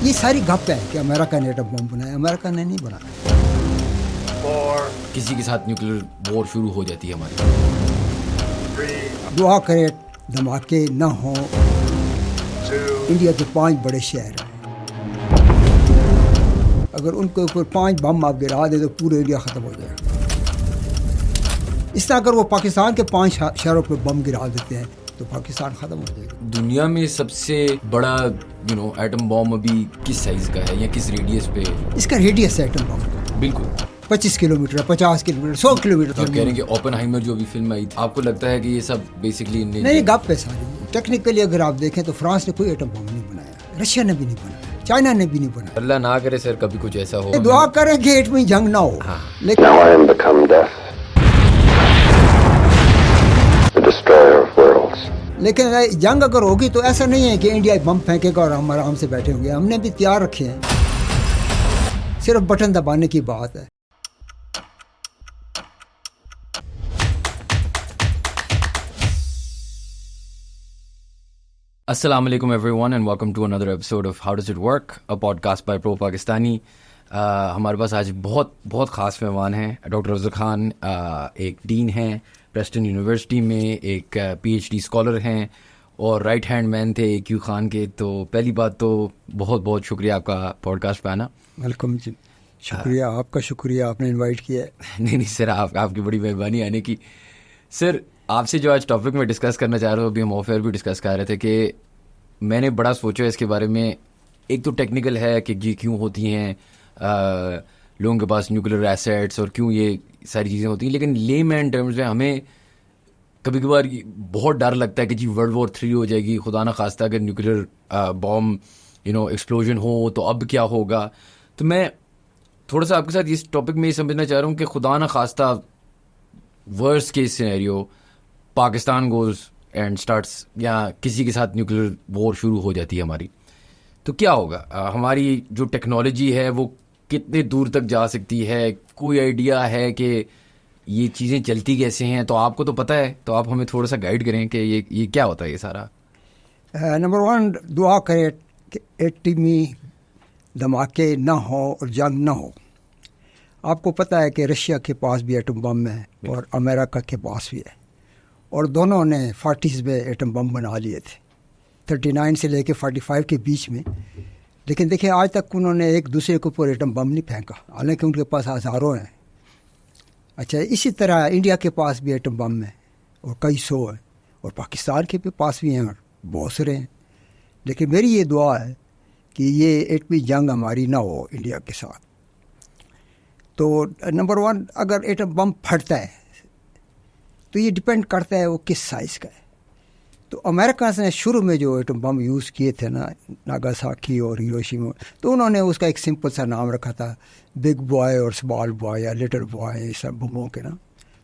یہ ساری گپ ہے کہ امریکہ نے ایٹم بم بنایا. امریکہ نے نہیں بنایا. کسی کے ساتھ نیوکلیر وار شروع ہو جاتی ہے ہماری. دعا کرے دھماکے نہ ہوں. انڈیا کے 5 بڑے شہر ہیں, اگر ان کے اوپر 5 بم آپ گرا دیں تو پورے انڈیا ختم ہو جائے گا. اس طرح اگر وہ پاکستان کے 5 شہروں پہ بم گرا دیتے ہیں تو پاکستان ختم ہو جائے گا. دنیا میں سب سے بڑا ایٹم بم ابھی کس سائز کا ہے یا کس ریڈیس پہ؟ اس کا ریڈیس ہے ایٹم بم کا بالکل 25 کلومیٹر, 50 کلومیٹر, 100 کلومیٹر. آپ کہہ رہے ہیں کہ اوپن ہائمر جو ابھی فلم آئی, آپ کو لگتا ہے کہ یہ سب بیسکلی نہیں گپ ہے ساری. ٹیکنیکلی اگر آپ دیکھیں تو فرانس نے کوئی ایٹم بم نہیں بنایا, رشیا نے بھی نہیں بنایا, چائنا نے بھی نہیں بنایا. اللہ نہ کرے سر کبھی کچھ ایسا ہو. دعا کریں کہ ایٹمی جنگ نہ ہو. لیکن جنگ اگر ہوگی تو ایسا نہیں ہے کہ انڈیا بم پھینکے گا اور ہم آرام سے بیٹھے ہوں گے. ہم نے بھی تیار رکھے ہیں, صرف بٹن دبانے کی بات ہے. السلام علیکم everyone and welcome to another episode of How Does It Work, a podcast by Pro Pakistani. ہمارے پاس آج بہت خاص مہمان ہیں. ڈاکٹر افضل خان ایک ڈین ہیں پریسٹن یونیورسٹی میں, ایک PhD اسکالر ہیں اور رائٹ ہینڈ مین تھے AQ خان کے. تو پہلی بات تو بہت شکریہ آپ کا پوڈ کاسٹ پہ آنا. ویلکم جی, شکریہ آپ کا, شکریہ آپ نے انوائٹ کیا ہے. نہیں سر, آپ کی بڑی مہربانی آنے کی. سر آپ سے جو آج ٹاپک میں ڈسکس کرنا چاہ رہا ہوں, ابھی ہم آف ایئر بھی ڈسکس کر رہے تھے کہ میں نے بڑا سوچا اس کے بارے میں. ایک تو ٹیکنیکل ہے کہ جی کیوں ہوتی ہیں لوگوں کے پاس نیوکلیر ایسیٹس اور کیوں یہ ساری چیزیں ہوتی ہیں, لیکن لے مین ٹرمز میں ہمیں کبھی کبھار بہت ڈر لگتا ہے کہ جی World War 3 ہو جائے گی, خدا نہ خواستہ اگر نیوکلیر بام ایکسپلوژن ہو تو اب کیا ہوگا. تو میں تھوڑا سا آپ کے ساتھ اس ٹاپک میں یہ سمجھنا چاہ رہا ہوں کہ خدا نہ خواستہ worst case scenario Pakistan goes and starts یا کسی کے ساتھ نیوکلیر وار شروع ہو جاتی ہے ہماری, تو کیا ہوگا؟ ہماری جو ٹیکنالوجی ہے وہ کتنے دور تک جا سکتی ہے؟ کوئی آئیڈیا ہے کہ یہ چیزیں چلتی کیسے ہیں؟ تو آپ کو تو پتہ ہے, تو آپ ہمیں تھوڑا سا گائیڈ کریں کہ یہ کیا ہوتا ہے یہ سارا. نمبر 1 دعا کرے کہ ایٹمی دھماکے نہ ہوں اور جنگ نہ ہو. آپ کو پتہ ہے کہ رشیا کے پاس بھی ایٹم بم ہے اور امریکہ کے پاس بھی ہے, اور دونوں نے 40s میں ایٹم بم بنا لیے تھے, 39 سے لے کے 45 کے بیچ میں. لیکن دیکھیں آج تک انہوں نے ایک دوسرے کے اوپر ایٹم بم نہیں پھینکا, حالانکہ ان کے پاس ہزاروں ہیں. اچھا, اسی طرح انڈیا کے پاس بھی ایٹم بم ہے اور کئی 100 ہیں, اور پاکستان کے پاس بھی ہیں اور بہت سارے ہیں. لیکن میری یہ دعا ہے کہ یہ ایٹمی جنگ ہماری نہ ہو انڈیا کے ساتھ. تو نمبر 1 اگر ایٹم بم پھٹتا ہے تو یہ ڈپینڈ کرتا ہے وہ کس سائز کا ہے. تو امریکہ نے شروع میں جو ایٹم بم یوز کیے تھے نا, ناگاساکی اور ہیروشیما, تو انہوں نے اس کا ایک سمپل سا نام رکھا تھا بگ بوائے اور اسمال بوائے یا لٹل بوائے, سب بموں کے نا.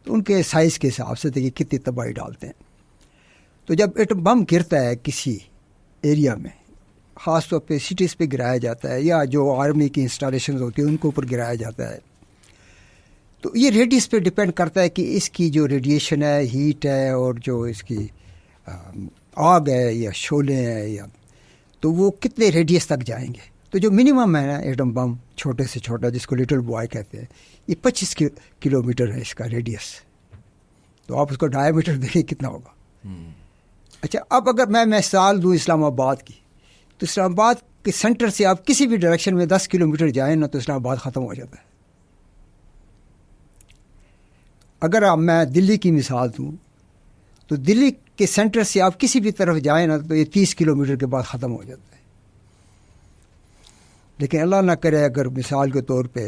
تو ان کے سائز کے حساب سے دیکھیے کتنی تباہی ڈالتے ہیں. تو جب ایٹم بم گرتا ہے کسی ایریا میں, خاص طور پہ سٹیز پہ گرایا جاتا ہے یا جو آرمی کی انسٹالیشنز ہوتی ہیں ان کے اوپر گرایا جاتا ہے, تو یہ ریڈیس پہ ڈپینڈ کرتا ہے کہ اس کی جو ریڈیشن ہے, ہیٹ ہے, اور جو اس کی آگ ہے یا شعلے ہیں یا, تو وہ کتنے ریڈیس تک جائیں گے. تو جو منیمم ہے نا ایٹم بم چھوٹے سے چھوٹا جس کو لٹل بوائے کہتے ہیں, یہ 25 کلومیٹر ہے اس کا ریڈیس. تو آپ اس کو ڈائی میٹر دیکھیں کتنا ہوگا. اچھا, اب اگر میں مثال دوں اسلام آباد کی, تو اسلام آباد کے سینٹر سے آپ کسی بھی ڈائریکشن میں 10 کلومیٹر جائیں نا تو اسلام آباد ختم ہو جاتا ہے. اگر آپ میں دلی کی مثال دوں تو دلی کے سینٹر سے آپ کسی بھی طرف جائیں نا تو یہ 30 کلومیٹر کے بعد ختم ہو جاتا ہے. لیکن اللہ نہ کرے اگر مثال کے طور پہ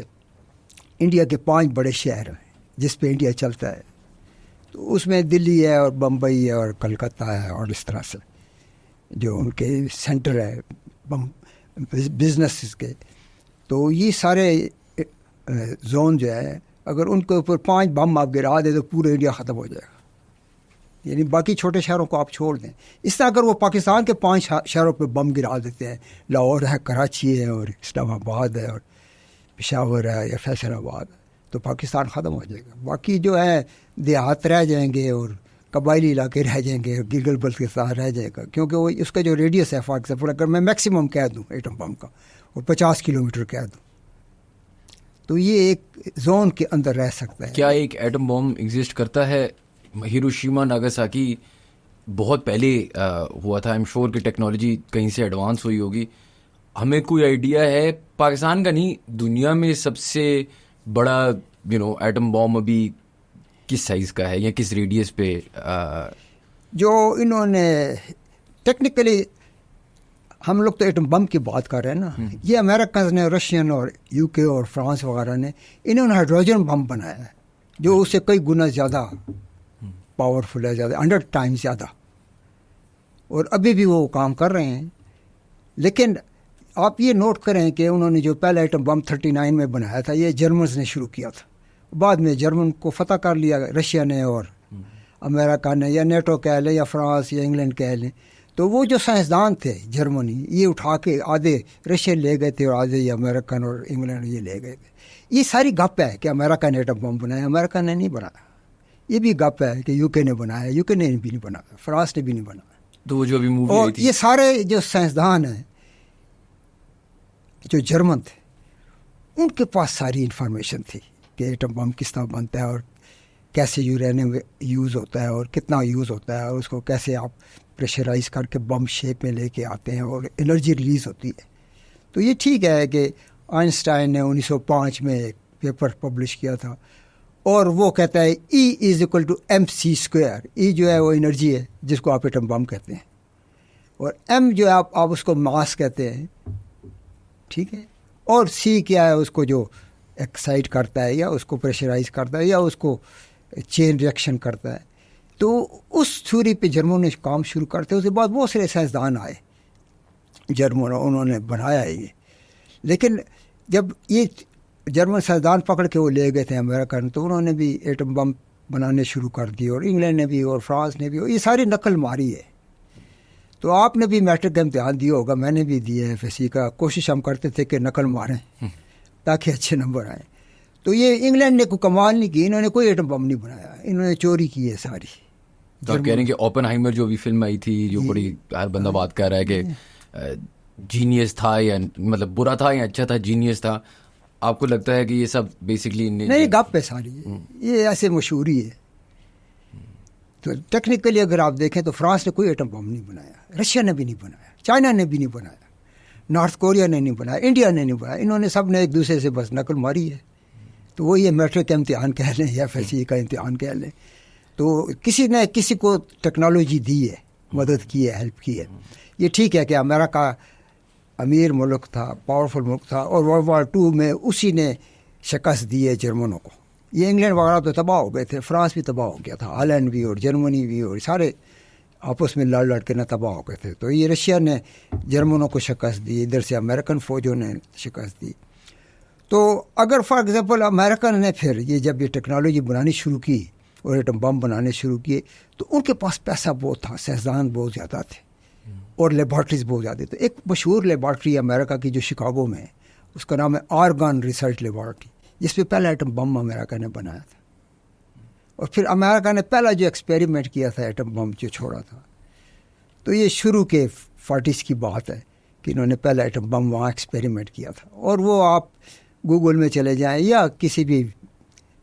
انڈیا کے 5 بڑے شہر ہیں جس پہ انڈیا چلتا ہے, تو اس میں دلی ہے اور بمبئی ہے اور کلکتہ ہے اور اس طرح سے جو ان کے سینٹر ہے بزنس کے, تو یہ سارے زون جو ہے اگر ان کے اوپر 5 بم آپ گرا دیں تو پورے انڈیا ختم ہو جائے گا. یعنی باقی چھوٹے شہروں کو آپ چھوڑ دیں. اس طرح اگر وہ پاکستان کے 5 شہروں پہ بم گرا دیتے ہیں, لاہور ہے, کراچی ہے, اور اسلام آباد ہے, اور پشاور ہے یا فیصل آباد ہے, تو پاکستان ختم ہو جائے گا. باقی جو ہے دیہات رہ جائیں گے اور قبائلی علاقے رہ جائیں گے, گلگت بلتستان رہ جائے گا, کیونکہ وہ اس کا جو ریڈیس ہے فار ایگزامپل اگر میں میکسیمم کہہ دوں ایٹم بم کا اور 50 کلومیٹر کہہ دوں تو یہ ایک زون کے اندر رہ سکتا ہے. کیا ایک ایٹم بم ایگزسٹ کرتا ہے؟ ہیروشیما ناگاساکی بہت پہلے ہوا تھا, ایم شور کی ٹیکنالوجی کہیں سے ایڈوانس ہوئی ہوگی. ہمیں کوئی آئیڈیا ہے پاکستان کا نہیں دنیا میں سب سے بڑا ایٹم بم ابھی کس سائز کا ہے یا کس ریڈیس پہ؟ جو انہوں نے ٹیکنیکلی ہم لوگ تو ایٹم بم کی بات کر رہے ہیں نا, یہ امریکنز نے, رشین اور یو کے اور فرانس وغیرہ نے, انہوں نے ہائیڈروجن بم بنایا ہے جو اس سے کئی گنا زیادہ پاورفل ہے, زیادہ 100 ٹائم زیادہ, اور ابھی بھی وہ کام کر رہے ہیں. لیکن آپ یہ نوٹ کریں کہ انہوں نے جو پہلا ایٹم بم 39 میں بنایا تھا یہ جرمنز نے شروع کیا تھا, بعد میں جرمن کو فتح کر لیا رشیا نے اور امریکہ نے, یا نیٹو کہہ لیں یا فرانس یا انگلینڈ کہہ لیں. تو وہ جو سائنسدان تھے جرمنی, یہ اٹھا کے آدھے رشین لے گئے تھے اور آدھے یہ امریکن اور انگلینڈ یہ لے گئے تھے. یہ ساری گپ ہے کہ امریکہ نے ایٹم بم بنایا, امریکہ نے نہیں بنایا. یہ بھی گپ ہے کہ یو کے نے بنایا, یو کے نے بھی نہیں بنایا, فرانس نے بھی نہیں بنایا. تو وہ جو ابھی مووی اور آئی تھی, یہ سارے جو سائنسدان ہیں جو جرمن تھے ان کے پاس ساری انفارمیشن تھی کہ ایٹم بم کس طرح بنتا ہے اور کیسے یورینیم یوز ہوتا ہے اور کتنا یوز ہوتا ہے, اور اس کو کیسے آپ پریشرائز کر کے بم شیپ میں لے کے آتے ہیں اور انرجی ریلیز ہوتی ہے. تو یہ ٹھیک ہے کہ آئنسٹائن نے 1905 میں ایک پیپر پبلش کیا تھا اور وہ کہتا ہے E=mc². ای جو ہے وہ انرجی ہے جس کو آپ ایٹم بم کہتے ہیں, اور ایم جو ہے آپ اس کو ماس کہتے ہیں, ٹھیک ہے, اور سی کیا ہے اس کو جو ایکسائٹ کرتا ہے یا اس کو پریشرائز کرتا ہے یا اس کو چین ریئیکشن کرتا ہے. تو اس تھیوری پہ جرمنوں نے کام شروع کرتے, اس کے بعد بہت سارے سائنسدان آئے جرمن, انہوں نے بنایا ہے یہ. لیکن جب یہ جرمن سائنسدان پکڑ کے وہ لے گئے تھے امریکہ نے, تو انہوں نے بھی ایٹم بم بنانے شروع کر دی, اور انگلینڈ نے بھی اور فرانس نے بھی, یہ ساری نقل ماری ہے. تو آپ نے بھی میٹرک کا امتحان دیا ہوگا, میں نے بھی دیا ہے FSC کا. کوشش ہم کرتے تھے کہ نقل ماریں تاکہ اچھے نمبر آئیں. تو یہ انگلینڈ نے کوئی کمال نہیں کی, انہوں نے کوئی ایٹم بم نہیں بنایا, انہوں نے چوری کی ہے ساری. تو آپ کہہ رہے ہیں کہ اوپن ہائمر جو بھی فلم آئی تھی, جو بڑی ہر بندہ بات کر رہا ہے کہ جینیس تھا یا مطلب برا تھا یا اچھا تھا, جینیس تھا, آپ کو لگتا ہے کہ یہ سب بیسکلی نہیں گپ ہے ساری, یہ ایسے مشہوری ہے. تو ٹیکنیکلی اگر آپ دیکھیں تو فرانس نے کوئی ایٹم بم نہیں بنایا, رشیا نے بھی نہیں بنایا, چائنا نے بھی نہیں بنایا, نارتھ کوریا نے نہیں بنایا, انڈیا نے نہیں بنایا. انہوں نے سب نے ایک دوسرے سے بس نقل ماری ہے. تو وہ یہ میٹرک کا امتحان کہہ لیں یا FSC کا امتحان کہہ لیں. تو کسی نے کسی کو ٹیکنالوجی دی ہے, مدد کی ہے, ہیلپ کی ہے. یہ ٹھیک ہے کہ امریکہ امیر ملک تھا, پاورفل ملک تھا, اور World War II میں اسی نے شکست دی ہے جرمنوں کو. یہ انگلینڈ وغیرہ تو تباہ ہو گئے تھے, فرانس بھی تباہ ہو گیا تھا, ہالینڈ بھی اور جرمنی بھی, اور سارے آپس میں لڑ کے نہ تباہ ہو گئے تھے. تو یہ رشیا نے جرمنوں کو شکست دی, ادھر سے امریکن فوجوں نے شکست دی. تو اگر فار ایگزامپل امریکن نے پھر یہ جب یہ ٹیکنالوجی بنانی شروع کی اور ایٹم بم بنانے شروع کیے, تو ان کے پاس پیسہ بہت تھا, سائنسدان بہت زیادہ تھے, اور لیبارٹریز بہت زیادہ. تو ایک مشہور لیبارٹری امریکہ کی جو شکاگو میں ہے, اس کا نام ہے آرگن ریسرچ لیبارٹری, جس پہ پہلا ایٹم بم امریکہ نے بنایا تھا. اور پھر امریکہ نے پہلا جو ایکسپیریمنٹ کیا تھا ایٹم بم جو چھوڑا تھا, تو یہ شروع کے 40s کی بات ہے کہ انہوں نے پہلا ایٹم بم وہاں ایکسپیریمنٹ کیا تھا. اور وہ آپ گوگل میں چلے جائیں یا کسی بھی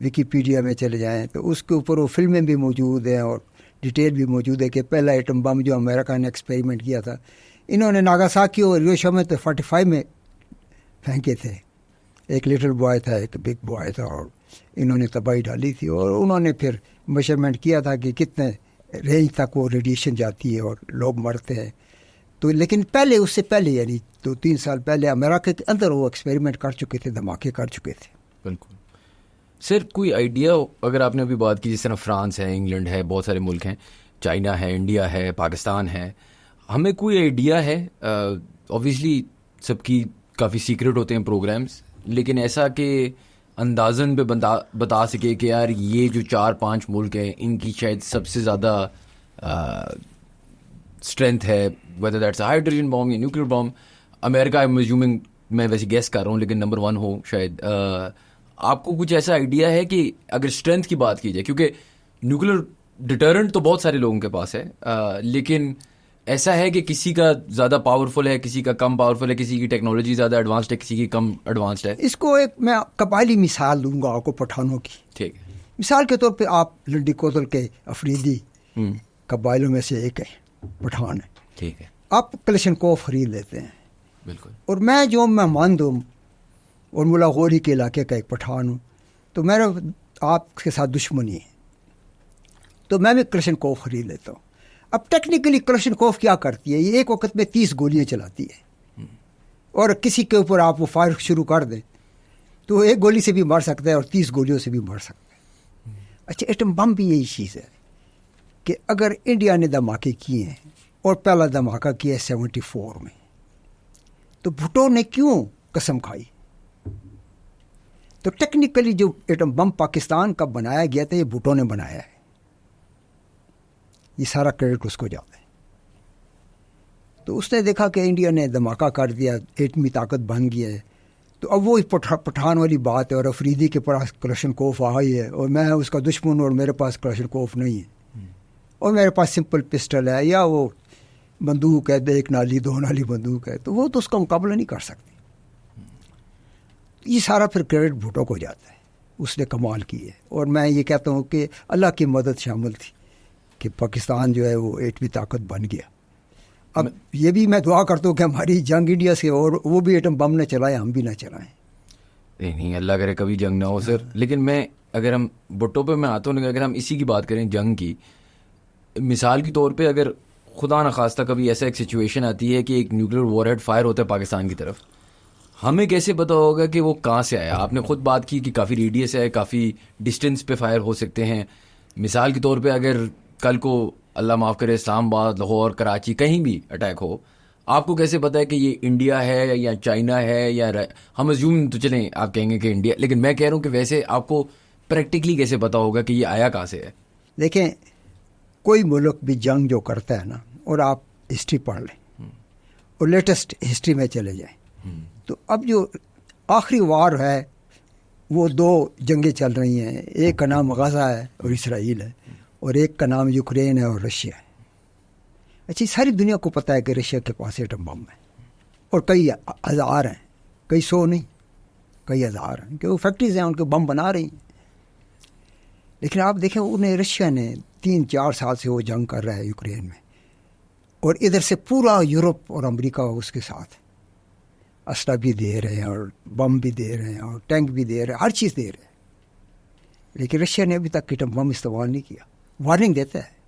ویکیپیڈیا میں چلے جائیں تو اس کے اوپر وہ فلمیں بھی موجود ہیں اور ڈیٹیل بھی موجود ہے کہ پہلا ایٹم بم جو امریکہ نے ایکسپیریمنٹ کیا تھا, انہوں نے ناگاساکی اور ہیروشیما میں تو 45 میں پھینکے تھے. ایک لٹل بوائے تھا, ایک بگ بوائے تھا, اور انہوں نے تباہی ڈالی تھی. اور انہوں نے پھر میجرمنٹ کیا تھا کہ کتنے رینج تک وہ ریڈیشن جاتی ہے اور لوگ مرتے ہیں. تو لیکن پہلے, اس سے پہلے یعنی 2-3 سال پہلے امریکہ کے اندر وہ ایکسپیریمنٹ کر چکے تھے, دھماکے کر چکے تھے. بالکل. سر کوئی آئیڈیا, اگر آپ نے ابھی بات کی جس طرح فرانس ہے, انگلینڈ ہے, بہت سارے ملک ہیں, چائنا ہے, انڈیا ہے, پاکستان ہے, ہمیں کوئی آئیڈیا ہے؟ اوبویسلی سب کی کافی سیکرٹ ہوتے ہیں پروگرامز, لیکن ایسا کہ اندازاً پہ بتا سکے کہ یار یہ جو 4-5 ملک ہیں ان کی شاید سب سے زیادہ اسٹرینتھ ہے, ویدر دیٹس ہائیڈروجن بام یا نیوکلیر بام. امریکہ آئی ایم ایزیومنگ, میں ویسے گیس کر رہا ہوں, لیکن نمبر 1 ہو شاید. آپ کو کچھ ایسا آئیڈیا ہے کہ اگر اسٹرینتھ کی بات کی جائے, کیونکہ نیوکلیر ڈٹرنٹ تو بہت سارے لوگوں کے پاس ہے, لیکن ایسا ہے کہ کسی کا زیادہ پاورفل ہے, کسی کا کم پاورفل ہے, کسی کی ٹیکنالوجی زیادہ ایڈوانسڈ ہے, کسی کی کم ایڈوانسڈ ہے. اس کو ایک میں قبائلی مثال دوں گا آپ کو پٹھانوں کی. ٹھیک ہے. مثال کے طور پہ آپ لنڈی کوتل کے افریدی قبائلوں میں سے ایک ہے, پٹھان ہے. ٹھیک ہے. آپ کلشنکوف خرید لیتے ہیں. بالکل. اور میں جو مہماند ہوں اور ملا غوری کے علاقے کا ایک پٹھان ہوں, تو میرا آپ کے ساتھ دشمنی ہے, تو میں بھی کلشنکوف خرید لیتا ہوں. اب ٹیکنیکلی کلشنکوف کیا کرتی ہے, یہ ایک وقت میں 30 گولیاں چلاتی ہے, اور کسی کے اوپر آپ وہ فائر شروع کر دیں تو ایک گولی سے بھی مر سکتا ہے اور 30 گولیوں سے بھی مر سکتا ہے. اچھا, ایٹم بم بھی یہی چیز ہے کہ اگر انڈیا نے دھماکے کیے ہیں اور پہلا دھماکہ کیا ہے 74 میں, تو بھٹو نے کیوں قسم کھائی؟ تو ٹیکنیکلی جو ایٹم بم پاکستان کا بنایا گیا تھا, یہ بھٹو نے بنایا ہے, یہ سارا کریڈٹ اس کو جاتا ہے. تو اس نے دیکھا کہ انڈیا نے دھماکہ کر دیا, ایٹمی طاقت بن گیا ہے, تو اب وہ پٹھان والی بات ہے, اور افریدی کے پاس کلشنکوف آئی ہے اور میں اس کا دشمن ہوں اور میرے پاس کلشنکوف نہیں ہے, اور میرے پاس سمپل پسٹل ہے یا وہ بندوق ہے, 1 نالی 2 نالی بندوق ہے, تو وہ تو اس کا مقابلہ نہیں کر سکتی. یہ سارا پھر کریڈٹ بھٹو کو جاتا ہے, اس نے کمال کی ہے. اور میں یہ کہتا ہوں کہ اللہ کی مدد شامل تھی کہ پاکستان جو ہے وہ ایٹمی طاقت بن گیا. اب یہ بھی میں دعا کرتا ہوں کہ ہماری جنگ انڈیا سے, اور وہ بھی ایٹم بم نہ چلائے, ہم بھی نہ چلائیں. نہیں, اللہ کرے کبھی جنگ نہ ہو سر. لیکن میں اگر ہم بھٹو پہ میں آتا ہوں, اگر ہم اسی کی بات کریں جنگ کی, مثال کے طور پہ اگر خدا نخواستہ کبھی ایسا ایک سچویشن آتی ہے کہ ایک نیوکلیر وار ہیڈ فائر ہوتا ہے پاکستان کی طرف, ہمیں کیسے پتا ہوگا کہ وہ کہاں سے آیا؟ آپ نے خود بات کی کہ کافی ریڈیس ہے, کافی ڈسٹینس پہ فائر ہو سکتے ہیں. مثال کے طور پہ اگر کل کو اللہ معاف کرے اسلام آباد, لاہور, کراچی کہیں بھی اٹیک ہو, آپ کو کیسے پتا ہے کہ یہ انڈیا ہے یا چائنا ہے, یا ہم ازیوم تو چلیں آپ کہیں گے کہ انڈیا, لیکن میں کہہ رہا ہوں کہ ویسے آپ کو پریکٹیکلی کیسے پتا ہوگا کہ یہ آیا کہاں سے ہے؟ دیکھیں, کوئی ملک بھی جنگ جو کرتا ہے نا, اور آپ ہسٹری پڑھ لیں اور لیٹسٹ ہسٹری میں چلے جائیں, تو اب جو آخری وار ہے وہ 2 جنگیں چل رہی ہیں. ایک کا نام غزہ ہے اور اسرائیل ہے, اور ایک کا نام یوکرین ہے اور رشیا ہے. اچھا, ساری دنیا کو پتہ ہے کہ رشیا کے پاس ایٹم بم ہے, اور کئی ہزار ہیں, کئی 100 نہیں, کئی ہزار ہیں, کہ وہ فیکٹریز ہیں ان کے بم بنا رہی ہیں. لیکن آپ دیکھیں, انہیں رشیا نے 3-4 سال سے وہ جنگ کر رہا ہے یوکرین میں, اور ادھر سے پورا یورپ اور امریکہ اس کے ساتھ اسلحہ بھی دے رہے ہیں, اور بم بھی دے رہے ہیں, اور ٹینک بھی دے رہے ہیں, ہر چیز دے رہے ہیں. لیکن رشیا نے ابھی تک ایٹم بم استعمال نہیں کیا. وارننگ دیتا ہے.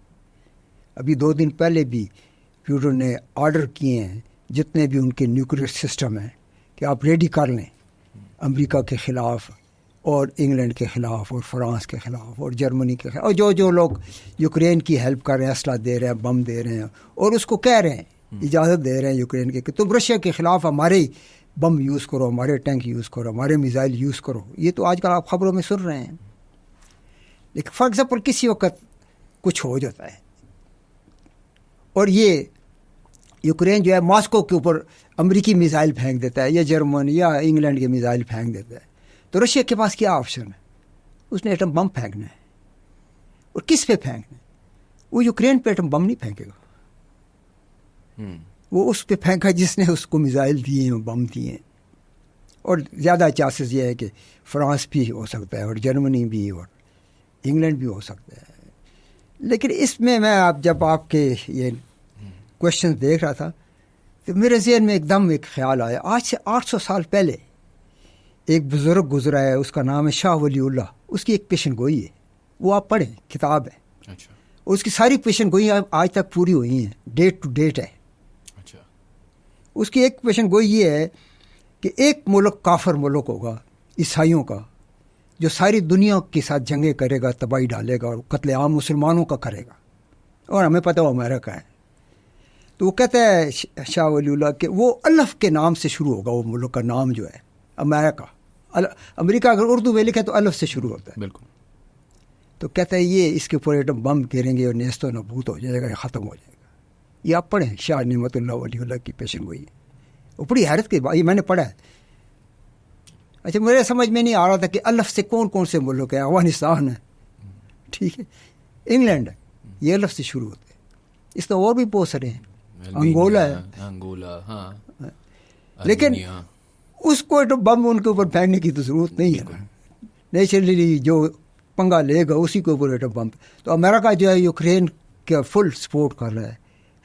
ابھی 2 دن پہلے بھی پیوٹن نے آرڈر کیے ہیں جتنے بھی ان کے نیوکلیر سسٹم ہیں کہ آپ ریڈی کر لیں, امریکہ کے خلاف اور انگلینڈ کے خلاف اور فرانس کے خلاف اور جرمنی کے خلاف, اور جو لوگ یوکرین کی ہیلپ کر رہے ہیں, اسلحہ دے رہے ہیں, بم دے رہے ہیں, اور اس کو کہہ رہے ہیں, اجازت دے رہے ہیں یوکرین کے کہ تم رشیا کے خلاف ہمارے بم یوز کرو, ہمارے ٹینک یوز کرو, ہمارے میزائل یوز کرو. یہ تو آج کل آپ خبروں میں سن رہے ہیں. لیکن فار ایگزامپل کسی وقت کچھ ہو جاتا ہے, اور یہ یوکرین جو ہے ماسکو کے اوپر امریکی میزائل پھینک دیتا ہے, یا جرمن یا انگلینڈ کے میزائل پھینک دیتا ہے, تو رشیا کے پاس کیا آپشن ہے؟ اس نے ایٹم بم پھینکنا ہے. اور کس پہ پھینکنا ہے؟ وہ یوکرین پہ ایٹم بم نہیں پھینکے گا, وہ اس پہ پھینکا جس نے اس کو میزائل دیے ہیں, بم دیے ہیں. اور زیادہ چانسز یہ ہے کہ فرانس بھی ہو سکتا ہے, اور جرمنی بھی, اور انگلینڈ بھی ہو سکتا ہے. لیکن اس میں جب آپ کے یہ کوشچن دیکھ رہا تھا, تو میرے ذہن میں ایک دم ایک خیال آیا. آج سے 800 سال پہلے ایک بزرگ گزرا ہے, اس کا نام ہے شاہ ولی اللہ. اس کی ایک پیشن گوئی ہے, وہ آپ پڑھیں, کتاب ہے. اچھا. اور اس کی ساری پیشن گوئی آج تک پوری ہوئی ہیں, ڈیٹ ٹو ڈیٹ ہے. اچھا. اس کی ایک پیشن گوئی یہ ہے کہ ایک ملک کافر ملک ہوگا عیسائیوں کا, جو ساری دنیا کے ساتھ جنگیں کرے گا, تباہی ڈالے گا, اور قتل عام مسلمانوں کا کرے گا. اور ہمیں پتہ وہ امریکہ ہے. تو وہ کہتا ہے شاہ ولی اللہ کہ وہ الف کے نام سے شروع ہوگا, وہ ملک کا نام جو ہے امریکہ. امریکہ اگر اردو میں لکھے تو الف سے شروع ہوتا ہے. بالکل. تو کہتا ہے یہ اس کے اوپر ایٹم بم گریں گے اور نیست و نبوت ہو جائے گا, یہ ختم ہو جائے گا. یہ آپ پڑھیں, شاہ نعمت اللہ ولی اللہ کی پیشن گوئی. وہ بڑی حیرت کی بات, یہ میں نے پڑھا ہے. اچھا, میرے سمجھ میں نہیں آ رہا تھا کہ الف سے کون کون سے ملک ہیں. افغانستان ہے, ٹھیک ہے, انگلینڈ ہے, یہ لفظ سے شروع ہوتے ہیں. اس طرح اور بھی بہت سارے ہیں. انگولا ہے, انگولا, ہاں, لیکن اس کو ایٹم بم ان کے اوپر پھینکنے کی تو ضرورت نہیں ہے. نیچرلی جو پنگا لے گا اسی کے اوپر ایٹم بم. تو امریکہ جو ہے یوکرین کا فل سپورٹ کر رہا ہے,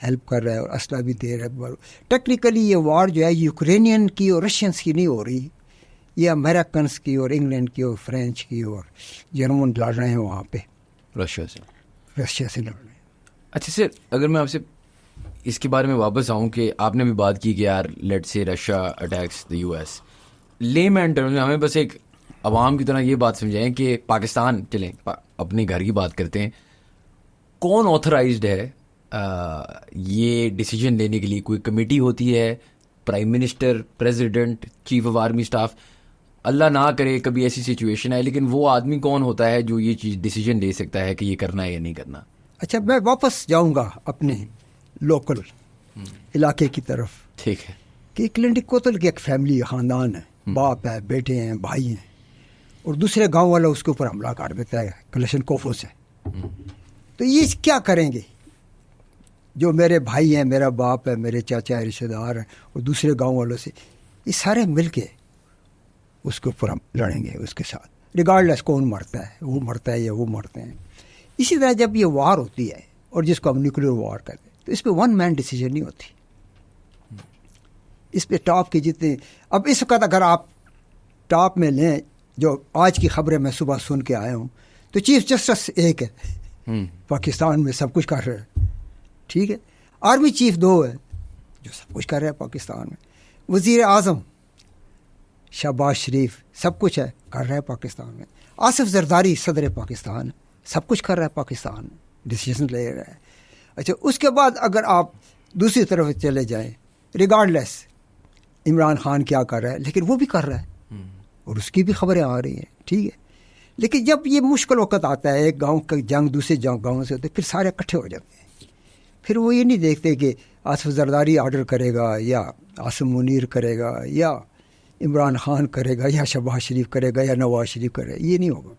ہیلپ کر رہا ہے اور اسلحہ بھی دے رہا ہے. ٹیکنیکلی یہ وار جو ہے یوکرینین کی اور رشینس کی نہیں ہو رہی, یہ امریکنس کی اور انگلینڈ کی اور فرینچ کی اور جرمن لڑ رہے ہیں وہاں پہ, رشیا سے لڑ رہے ہیں. اچھا سر, اگر میں آپ سے اس کے بارے میں واپس آؤں کہ آپ نے بھی بات کی کہ یار لیٹ سے رشیا اٹیکس دی یو ایس, لے مین ٹرمز میں ہمیں بس ایک عوام کی طرح یہ بات سمجھائیں کہ پاکستان, چلیں اپنے گھر کی بات کرتے ہیں, کون آتھرائزڈ ہے یہ ڈیسیجن لینے کے لیے؟ کوئی کمیٹی ہوتی ہے, prime minister, president, chief of army staff, اللہ نہ کرے کبھی ایسی سچویشن ہے, لیکن وہ آدمی کون ہوتا ہے جو یہ چیز ڈیسیجن لے سکتا ہے کہ یہ کرنا ہے یا نہیں کرنا؟ اچھا, میں واپس جاؤں گا اپنے لوکل علاقے کی طرف. ٹھیک ہے. کہ کلینٹک کوتل کی ایک فیملی, خاندان ہے, باپ ہے, بیٹے ہیں, بھائی ہیں, اور دوسرے گاؤں والا اس کے اوپر حملہ کر دیتا ہے کلشن کوفوں سے. تو یہ کیا کریں گے؟ جو میرے بھائی ہیں, میرا باپ ہے, میرے چاچا رشتہ دار ہیں, اور دوسرے گاؤں والوں سے, یہ سارے مل کے اس کے اوپر ہم لڑیں گے اس کے ساتھ, ریگارڈلیس کون مرتا ہے, وہ مرتا ہے یا وہ مرتے ہیں. اسی طرح جب یہ وار ہوتی ہے اور جس کو ہم نیوکلیر وار کہتے ہیں, تو اس پہ ون مین ڈیسیجن نہیں ہوتی. اس پہ ٹاپ کے جتنے, اب اس وقت اگر آپ ٹاپ میں لیں, جو آج کی خبریں میں صبح سن کے آیا ہوں, تو چیف جسٹس ایک ہے پاکستان میں, سب کچھ کر رہے ہیں, ٹھیک ہے. آرمی چیف 2 ہے جو سب کچھ کر رہے ہیں پاکستان میں. وزیر اعظم شہباز شریف سب کچھ ہے, کر رہا ہے پاکستان میں. آصف زرداری صدر پاکستان, سب کچھ کر رہا ہے پاکستان میں, ڈیسیجن لے رہا ہے. اچھا, اس کے بعد اگر آپ دوسری طرف چلے جائیں, ریگارڈلیس عمران خان کیا کر رہا ہے, لیکن وہ بھی کر رہا ہے اور اس کی بھی خبریں آ رہی ہیں, ٹھیک ہے. لیکن جب یہ مشکل وقت آتا ہے, ایک گاؤں کا جنگ دوسرے گاؤں سے ہوتے, پھر سارے اکٹھے ہو جاتے ہیں. پھر وہ یہ نہیں دیکھتے کہ آصف زرداری آرڈر کرے گا یا عاصم منیر کرے گا یا عمران خان کرے گا یا شہباز شریف کرے گا یا نواز شریف کرے گا, یہ نہیں ہوگا.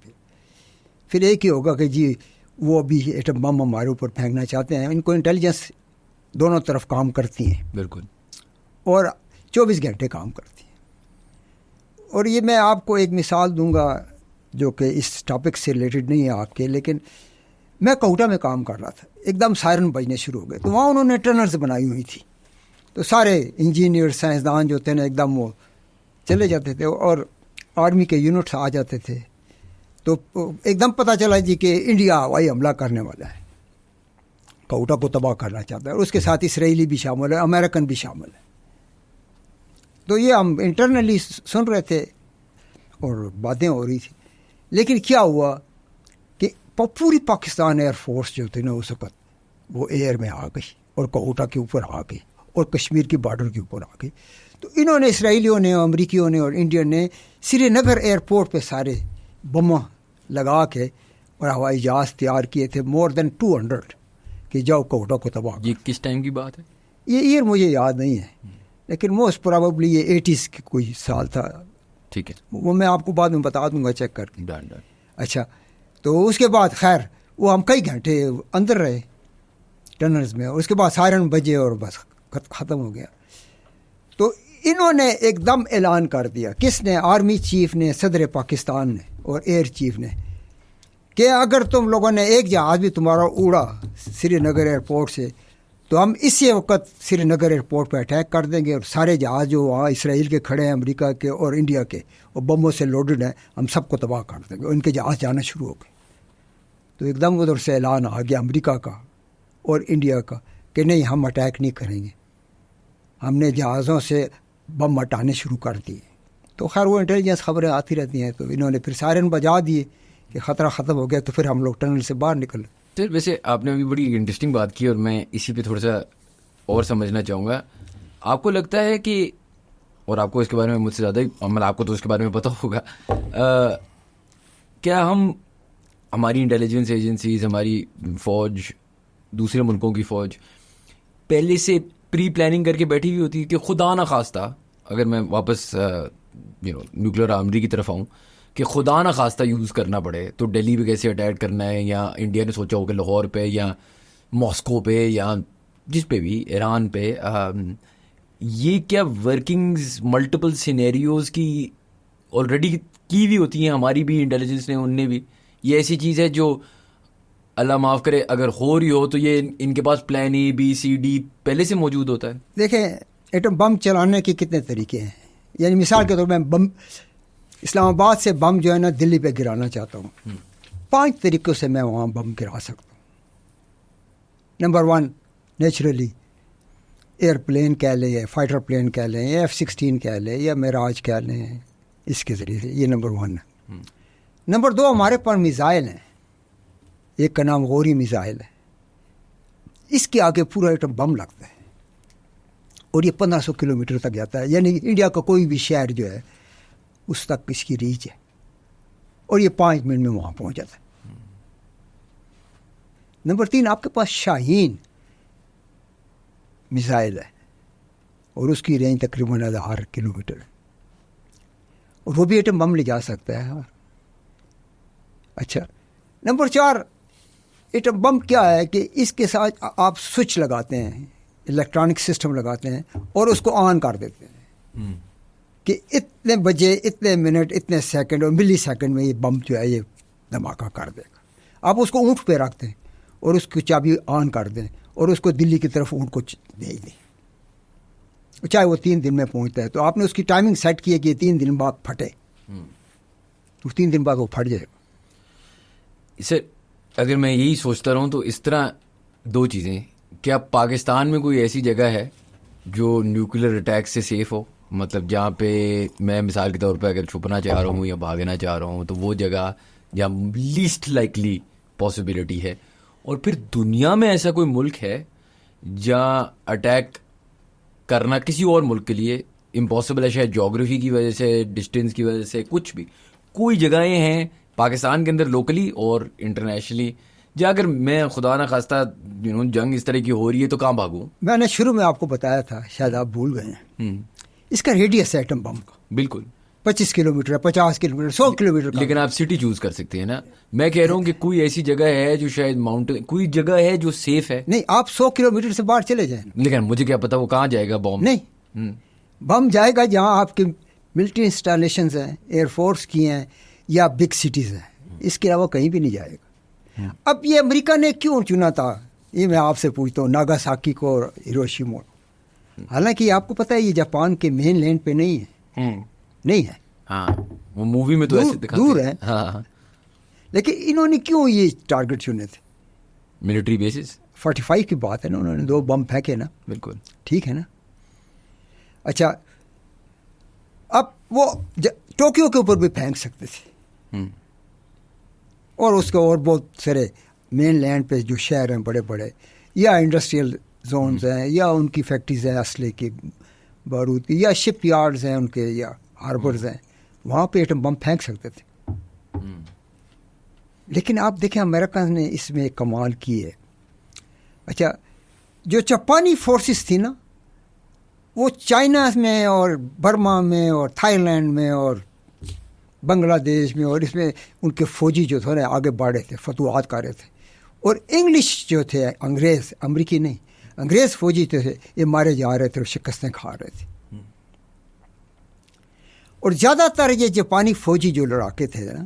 پھر ایک ہی ہوگا کہ جی وہ ابھی ایٹم بم ہمارے اوپر پھینکنا چاہتے ہیں. ان کو انٹیلیجنس دونوں طرف کام کرتی ہیں, بالکل, اور 24 گھنٹے کام کرتی ہیں. اور یہ میں آپ کو ایک مثال دوں گا جو کہ اس ٹاپک سے ریلیٹڈ نہیں ہے آپ کے, لیکن میں کوٹا میں کام کر رہا تھا, ایک دم سائرن بجنے شروع ہو گئے. تو وہاں انہوں نے ٹنلز بنائی ہوئی تھی, تو سارے انجینئر سائنسدان جو تھے نا ایک دم وہ چلے جاتے تھے, اور آرمی کے یونٹس آ جاتے تھے. تو ایک دم پتہ چلا جی کہ انڈیا ہوائی حملہ کرنے والا ہے, کوٹا کو تباہ کرنا چاہتا ہے, اور اس کے ساتھ اسرائیلی بھی شامل ہے, امریکن بھی شامل ہے. تو یہ ہم انٹرنلی سن رہے تھے اور باتیں ہو رہی تھی. لیکن کیا ہوا کہ پوری پاکستان ایئر فورس جو تھی نا اس وقت, وہ ایئر میں آ گئی اور کوٹا کے اوپر آ گئی اور کشمیر کی بارڈر کے اوپر آ گئی. تو انہوں نے, اسرائیلیوں نے, امریکیوں نے اور انڈین نے سری نگر ایئرپورٹ پہ سارے بم لگا کے اور ہوائی جہاز تیار کیے تھے, مور دین 200, کہ جاؤ کوٹا کو تباہ. یہ کس ٹائم کی بات ہے؟ یہ ایئر مجھے یاد نہیں ہے, لیکن موسٹ پرابیبلی یہ 80s کی کوئی سال تھا. ٹھیک ہے, وہ میں آپ کو بعد میں بتا دوں گا چیک کر کے. ڈن. اچھا, تو اس کے بعد خیر وہ ہم کئی گھنٹے اندر رہے ٹنلز میں, اور اس کے بعد سائرن بجے اور بس ختم ہو گیا. تو انہوں نے ایک دم اعلان کر دیا, کس نے؟ آرمی چیف نے, صدر پاکستان نے اور ایئر چیف نے, کہ اگر تم لوگوں نے ایک جہاز بھی تمہارا اڑا سری نگر ایئرپورٹ سے, تو ہم اسی وقت سری نگر ایئرپورٹ پہ اٹیک کر دیں گے, اور سارے جہاز جو وہاں اسرائیل کے کھڑے ہیں, امریکہ کے اور انڈیا کے, اور بموں سے لوڈڈ ہیں, ہم سب کو تباہ کر دیں گے. اور ان کے جہاز جانا شروع ہو گئے. تو ایک دم ادھر سے اعلان آ گیا امریکہ کا اور انڈیا کا کہ نہیں, ہم اٹیک نہیں کریں گے. ہم نے جہازوں سے بم ہٹانے شروع کر دیے. تو خیر وہ انٹیلیجنس خبریں آتی رہتی ہیں, تو انہوں نے پھر سائرن بجا دیے کہ خطرہ ختم ہو گیا. تو پھر ہم لوگ ٹنل سے باہر نکل. سر ویسے آپ نے ابھی بڑی انٹرسٹنگ بات کی, اور میں اسی پہ تھوڑا سا اور سمجھنا چاہوں گا. آپ کو لگتا ہے کہ, اور آپ کو اس کے بارے میں مجھ سے زیادہ ہی, عمل آپ کو تو اس کے بارے میں پتہ ہوگا, کیا ہماری انٹیلیجنس ایجنسیز, ہماری فوج, دوسرے ملکوں کی فوج پہلے سے پری پلاننگ کر کے بیٹھی ہوئی ہوتی کہ خدا نہ خواستہ اگر میں واپس نیوکلیر آرمری کی طرف آؤں, کہ خدا نہ خواستہ یوز کرنا پڑے تو دہلی پہ کیسے اٹیک کرنا ہے, یا انڈیا نے سوچا ہو کہ لاہور پہ یا ماسکو پہ یا جس پہ بھی, ایران پہ, یہ کیا ورکنگز ملٹیپل سینیریوز کی آلریڈی کی بھی ہوتی ہیں, ہماری بھی انٹیلیجنس نے, ان نے بھی, یہ ایسی چیز ہے جو اللہ معاف کرے اگر ہو رہی ہو تو یہ ان کے پاس پلان اے بی سی ڈی پہلے سے موجود ہوتا ہے؟ دیکھیں ایٹم بم چلانے کے کتنے طریقے ہیں. یعنی مثال کے طور پر میں اسلام آباد سے بم جو ہے نا دلی پہ گرانا چاہتا ہوں, 5 طریقوں سے میں وہاں بم گرا سکتا ہوں. نمبر 1 نیچرلی ایئر پلین کہہ لیں یا فائٹر پلین کہہ لیں یا F-16 کہہ لیں یا معراج کہہ لیں, اس کے ذریعے سے, یہ نمبر 1 ہے. نمبر 2 ہمارے پاس میزائل ہیں, ایک کا نام غوری میزائل ہے, اس کے آگے پورا ایٹم بم لگتا ہے اور یہ 1500 کلومیٹر تک جاتا ہے. یعنی انڈیا کا کوئی بھی شہر جو ہے اس تک اس کی ریچ ہے, اور یہ 5 منٹ میں وہاں پہنچ جاتا ہے. نمبر 3 آپ کے پاس شاہین میزائل ہے اور اس کی رینج تقریباً 1000 کلومیٹر ہے, اور وہ بھی ایٹم بم لے جا سکتا ہے. اچھا, نمبر 4 ایٹم بم کیا ہے کہ اس کے ساتھ آپ سوئچ لگاتے ہیں, الیکٹرانک سسٹم لگاتے ہیں اور اس کو آن کر دیتے ہیں کہ اتنے بجے اتنے منٹ اتنے سیکنڈ اور ملی سیکنڈ میں یہ بم جو ہے یہ دھماکہ کر دے گا. آپ اس کو اونٹ پہ رکھ دیں اور اس کی چابی آن کر دیں اور اس کو دلی کی طرف اونٹ کو بھیج دیں, چاہے وہ 3 دن میں پہنچتا ہے. تو آپ نے اس کی ٹائمنگ سیٹ کی ہے کہ 3 دن بعد پھٹے, تو 3 دن بعد وہ پھٹ جائے گا. اسے اگر میں یہی سوچتا رہوں تو اس طرح 2 چیزیں, کیا پاکستان میں کوئی ایسی جگہ ہے جو نیوکلیر اٹیک سے سیف ہو, مطلب جہاں پہ میں مثال کے طور پہ اگر چھپنا چاہ رہا ہوں یا بھاگنا چاہ رہا ہوں تو وہ جگہ جہاں لیسٹ لائکلی پاسبلٹی ہے, اور پھر دنیا میں ایسا کوئی ملک ہے جہاں اٹیک کرنا کسی اور ملک کے لیے امپاسبل ہے, شاید جغرافی کی وجہ سے, ڈسٹینس کی وجہ سے, کچھ بھی, کوئی جگہیں ہیں پاکستان کے اندر لوکلی اور انٹرنیشنلی جہاں اگر میں خدا نہ خواستہ جنگ اس طرح کی ہو رہی ہے تو کہاں بھاگوں؟ میں نے شروع میں آپ کو بتایا تھا, شاید آپ بھول گئے ہیں, اس کا ریڈیس ہے ایٹم بم کا بالکل 25 کلومیٹر, 50 کلومیٹر, 100 کلومیٹر کا. لیکن آپ سٹی چوز کر سکتے ہیں نا. میں کہہ رہا ہوں کہ کوئی ایسی جگہ ہے جو شاید ماؤنٹین, کوئی جگہ ہے جو سیف ہے. نہیں, آپ 100 کلومیٹر سے باہر چلے جائیں. لیکن مجھے کیا پتا وہ کہاں جائے گا بم. نہیں, بم جائے گا جہاں آپ کی ملٹری انسٹالیشنز ہیں, ایئر فورس کی ہیں یا بگ سٹیز ہیں, اس کے علاوہ کہیں بھی نہیں جائے گا. اب یہ امریکہ نے کیوں چنا تھا, یہ میں آپ سے پوچھتا ہوں, ناگاساکی کو اور ہیروشیما. حالانکہ آپ کو پتہ ہے یہ جاپان کے مین لینڈ پہ نہیں ہے, نہیں ہے. ہاں, وہ مووی میں تو ایسے دکھاتے دور ہے. ہاں, لیکن انہوں نے کیوں یہ ٹارگٹ چنے تھے؟ Military bases. 45 کی بات ہے نا, انہوں نے 2 بم پھینکے نا. بالکل ٹھیک ہے نا. اچھا, اب وہ ٹوکیو کے اوپر بھی پھینک سکتے تھے, اور اس کے اور بہت سارے مین لینڈ پہ جو شہر ہیں بڑے بڑے, یا انڈسٹریل زونز ہیں, یا ان کی فیکٹریز ہیں اسلحے کی, بارود کی, یا شپ یارڈز ہیں ان کے, یا ہاربرز ہیں, وہاں پہ ایٹم بم پھینک سکتے تھے. لیکن آپ دیکھیں امریکہ نے اس میں ایک کمال کی ہے. اچھا, جو جاپانی فورسز تھی نا, وہ چائنا میں اور برما میں اور تھائی لینڈ میں اور بنگلہ دیش میں, اور اس میں ان کے فوجی جو تھے نا آگے بڑھے تھے, فتوحات کر رہے تھے. اور انگلش جو تھے, انگریز, امریکی نہیں, انگریز فوجی تھے, یہ مارے جا رہے تھے اور شکستیں کھا رہے تھے. اور زیادہ تر یہ جاپانی فوجی جو لڑاکے تھے نا,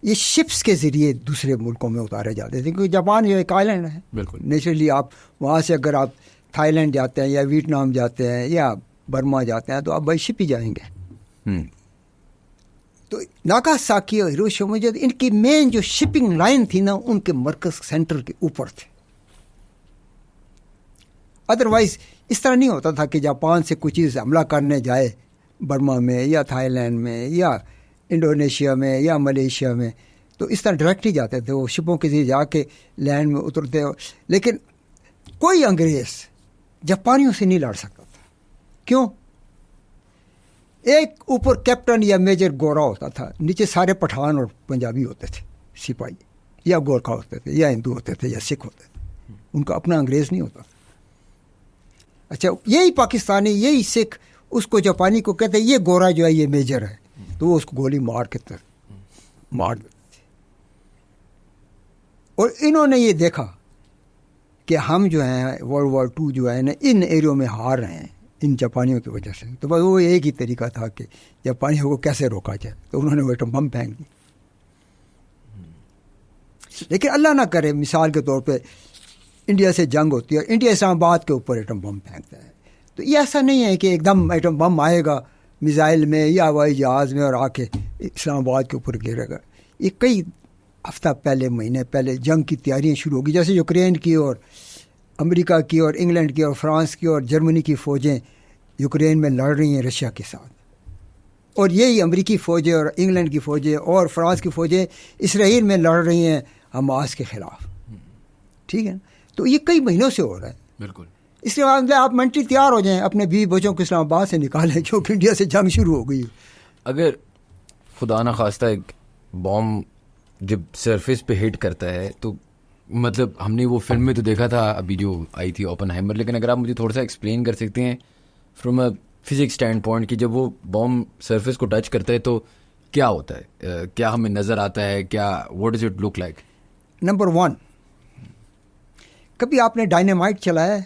یہ شپس کے ذریعے دوسرے ملکوں میں اتارے جاتے تھے, کیونکہ جاپان جو ایک آئی لینڈ ہے. بالکل نیچرلی آپ وہاں سے اگر آپ تھائی لینڈ جاتے ہیں یا ویتنام جاتے ہیں یا برما جاتے ہیں تو آپ بائی شپ ہی جائیں گے. تو ناگاساکی اور ہیروشیما جو ان کی مین جو شپنگ لائن تھی نا, ان کے مرکز سینٹر کے اوپر تھے. ادروائز اس طرح نہیں ہوتا تھا کہ جاپان سے کوئی چیز حملہ کرنے جائے برما میں یا تھائی لینڈ میں یا انڈونیشیا میں یا ملیشیا میں, تو اس طرح ڈائریکٹ نہیں جاتے تھے, وہ شپوں کے ذریعے جا کے لینڈ میں اترتے. لیکن کوئی انگریز جاپانیوں سے نہیں لڑ سکتا تھا. کیوں؟ ایک اوپر کیپٹن یا میجر گورا ہوتا تھا, نیچے سارے پٹھان اور پنجابی ہوتے تھے, سپاہی, یا گورکھا ہوتے تھے, یا ہندو ہوتے تھے, یا سکھ ہوتے تھے. ان کا اپنا انگریز نہیں ہوتا تھا. اچھا, یہی پاکستانی, یہی سکھ اس کو جاپانی کو کہتے ہیں یہ گورا جو ہے یہ میجر ہے, تو وہ اس کو گولی مار کے مار دیتے تھے. اور انہوں نے یہ دیکھا کہ ہم جو ہیں World War II جو ہے نا ان ایریوں میں ہار رہے ہیں ان جاپانیوں کی وجہ سے. تو بس وہ ایک ہی طریقہ تھا کہ جاپانیوں کو کیسے روکا جائے, تو انہوں نے وہ ایٹم بم پھینک دی. لیکن اللہ نہ کرے مثال کے طور پہ انڈیا سے جنگ ہوتی ہے اور انڈیا اسلام آباد کے اوپر ایٹم بم پھینکتا ہے, تو یہ ایسا نہیں ہے کہ ایک دم ایٹم بم آئے گا میزائل میں یا ہوائی جہاز میں اور آ کے اسلام آباد کے اوپر گرے گا. یہ کئی ہفتہ پہلے, مہینے پہلے جنگ کی تیاریاں شروع ہوگی, جیسے یوکرین کی اور امریکہ کی اور انگلینڈ کی اور فرانس کی اور جرمنی کی فوجیں یوکرین میں لڑ رہی ہیں رشیا کے ساتھ, اور یہی امریکی فوجیں اور انگلینڈ کی فوجیں اور فرانس کی فوجیں اسرائیل میں لڑ رہی ہیں حماس کے خلاف. ٹھیک ہے, تو یہ کئی مہینوں سے ہو رہا ہے. بالکل. اس کے بعد آپ منٹری تیار ہو جائیں, اپنے بیوی بچوں کو اسلام آباد سے نکالیں کیونکہ انڈیا سے جنگ شروع ہو گئی. اگر خدا نہ خواستہ ایک بام جب سرفیس پہ ہٹ کرتا ہے تو مطلب ہم نے وہ فلم میں تو دیکھا تھا ابھی جو آئی تھی اوپن ہائمر, لیکن اگر آپ مجھے تھوڑا سا ایکسپلین کر سکتے ہیں from a physics stand point کہ جب وہ بام سرفیس کو ٹچ کرتا ہے تو کیا ہوتا ہے, کیا ہمیں نظر آتا ہے, کیا what does it look like? Number 1, کبھی آپ نے ڈائنامائٹ چلایا ہے؟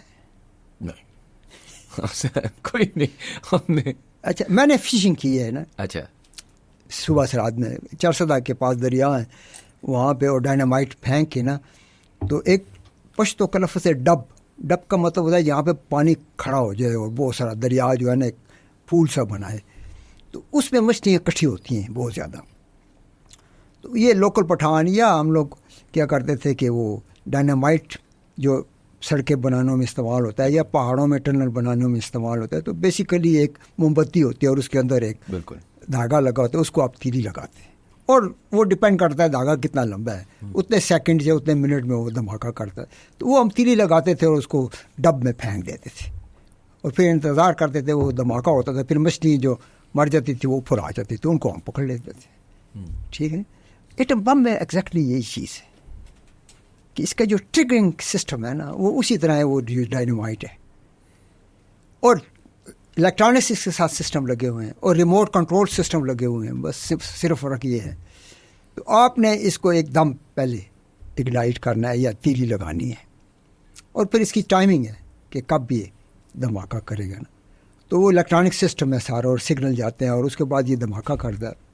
نہیں کوئی نہیں ہم نے. اچھا, میں نے فشنگ کی ہے نا. اچھا. صبح سے رات میں چرسدہ کے پاس دریا ہیں وہاں پہ, اور ڈائنامائٹ پھینک کے نا تو ایک پشتو کا لفظ ہے ڈب کا مطلب ہوتا ہے جہاں پہ پانی کھڑا ہو جائے اور بہت سارا دریا جو ہے نا ایک پھول سا بنائے, تو اس میں مچھلیاں اکٹھی ہوتی ہیں بہت زیادہ. تو یہ لوکل پٹھان یا ہم لوگ کیا کرتے تھے کہ وہ ڈائنامائٹ جو سڑکیں بنانے میں استعمال ہوتا ہے یا پہاڑوں میں ٹنل بنانے میں استعمال ہوتا ہے, تو بیسیکلی ایک موم بتی ہوتی ہے اور اس کے اندر ایک بالکل دھاگا لگا ہوتا ہے, اس کو آپ تیلی لگاتے ہیں اور وہ ڈپینڈ کرتا ہے دھاگا کتنا لمبا ہے, اتنے سیکنڈ یا اتنے منٹ میں وہ دھماکہ کرتا ہے. تو وہ ہم تیلی لگاتے تھے اور اس کو ڈب میں پھینک دیتے تھے اور پھر انتظار کرتے تھے, وہ دھماکہ ہوتا تھا, پھر مچھلی جو مر جاتی تھی وہ اوپر آ جاتی تھی, ان کو ہم پکڑ لیتے تھے. ٹھیک ہے, ایٹم بم میں ایگزیکٹلی یہی چیز ہے کہ اس کا جو ٹریگرنگ سسٹم ہے نا وہ اسی طرح ہے, وہ ڈائنامائٹ ہے, اور الیکٹرانکس اس کے ساتھ سسٹم لگے ہوئے ہیں اور ریموٹ کنٹرول سسٹم لگے ہوئے ہیں, بس صرف فرق یہ ہے. تو آپ نے اس کو ایک دم پہلے اگنائٹ کرنا ہے یا تیلی لگانی ہے, اور پھر اس کی ٹائمنگ ہے کہ کب یہ دھماکہ کرے گا نا. تو وہ الیکٹرانک سسٹم ہے سارا اور سگنل جاتے ہیں اور اس کے بعد یہ دھماکہ کرتا ہے.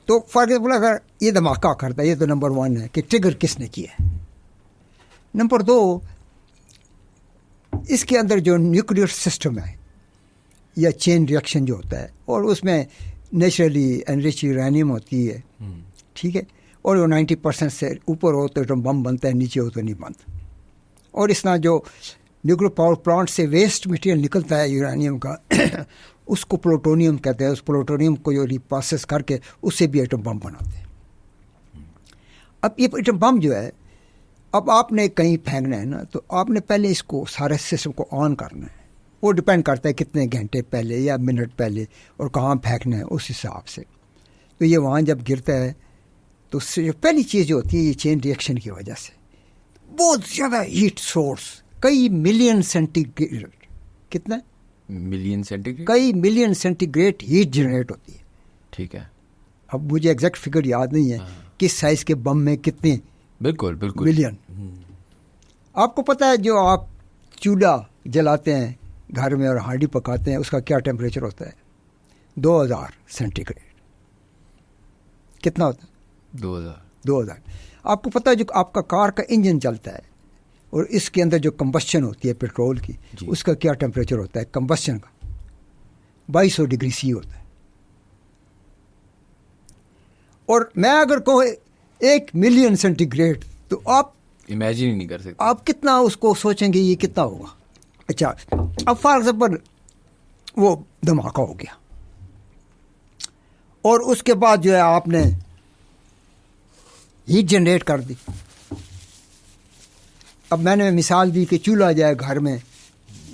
تو فار ایگزامپل اگر یہ دھماکہ کرتا ہے, یہ تو نمبر 1 ہے کہ ٹریگر کس نے کیا ہے. نمبر 2, اس کے اندر جو نیوکلیئر سسٹم ہے یا چین ریئیکشن جو ہوتا ہے, اور اس میں نیچرلی انریچ یورینیم ہوتی ہے. ٹھیک ہے, اور وہ 90% سے اوپر ہو تو ایٹم بم بنتا ہے, نیچے ہو تو نہیں بنتا. اور اس طرح جو نیوکلیئر پاور پلانٹ سے ویسٹ مٹیریل نکلتا ہے یورینیم کا اس کو پلوٹونیم کہتے ہیں. اس پلوٹونیم کو جو ریپروسیس کر کے اس سے بھی ایٹم بم بناتے ہیں. اب یہ ایٹم بم جو ہے, اب آپ نے کہیں پھینکنا ہے نا, تو آپ نے پہلے اس کو سارے سسٹم کو آن کرنا ہے. وہ ڈپینڈ کرتا ہے کتنے گھنٹے پہلے یا منٹ پہلے اور کہاں پھینکنا ہے اس حساب سے. تو یہ وہاں جب گرتا ہے تو اس سے جو پہلی چیز جو ہوتی ہے یہ چین ریئیکشن کی وجہ سے بہت زیادہ ہیٹ سورس, کئی ملین سینٹی گریڈ, کتنا ملین سینٹی گریڈ, کئی million centigrade heat generate ہوتی ہے. ٹھیک ہے, اب مجھے ایگزیکٹ فگر یاد نہیں ہے کس سائز کے بم میں کتنے بالکل ملین. آپ کو پتہ ہے جو آپ چولہا جلاتے ہیں گھر میں اور ہانڈی پکاتے ہیں اس کا کیا ٹیمپریچر ہوتا ہے؟ 2000 سینٹی گریڈ. کتنا ہوتا ہے؟ 2000. آپ کو پتہ ہے جو آپ کا کار کا انجن چلتا ہے اور اس کے اندر جو کمبسچن ہوتی ہے پیٹرول کی, اس کا کیا ٹیمپریچر ہوتا ہے کمبسچن کا؟ 2200 ڈگری سی ہوتا ہے. اور میں اگر کہوں 1 ملین سینٹی گریڈ تو آپ امیجن ہی نہیں کر سکتے, آپ کتنا اس کو سوچیں گے یہ کتنا ہوگا. اچھا, اب فار ایگزامپل وہ دھماکہ ہو گیا اور اس کے بعد جو ہے آپ نے ہیٹ جنریٹ کر دی. اب میں نے مثال دی کہ چولہا جائے گھر میں,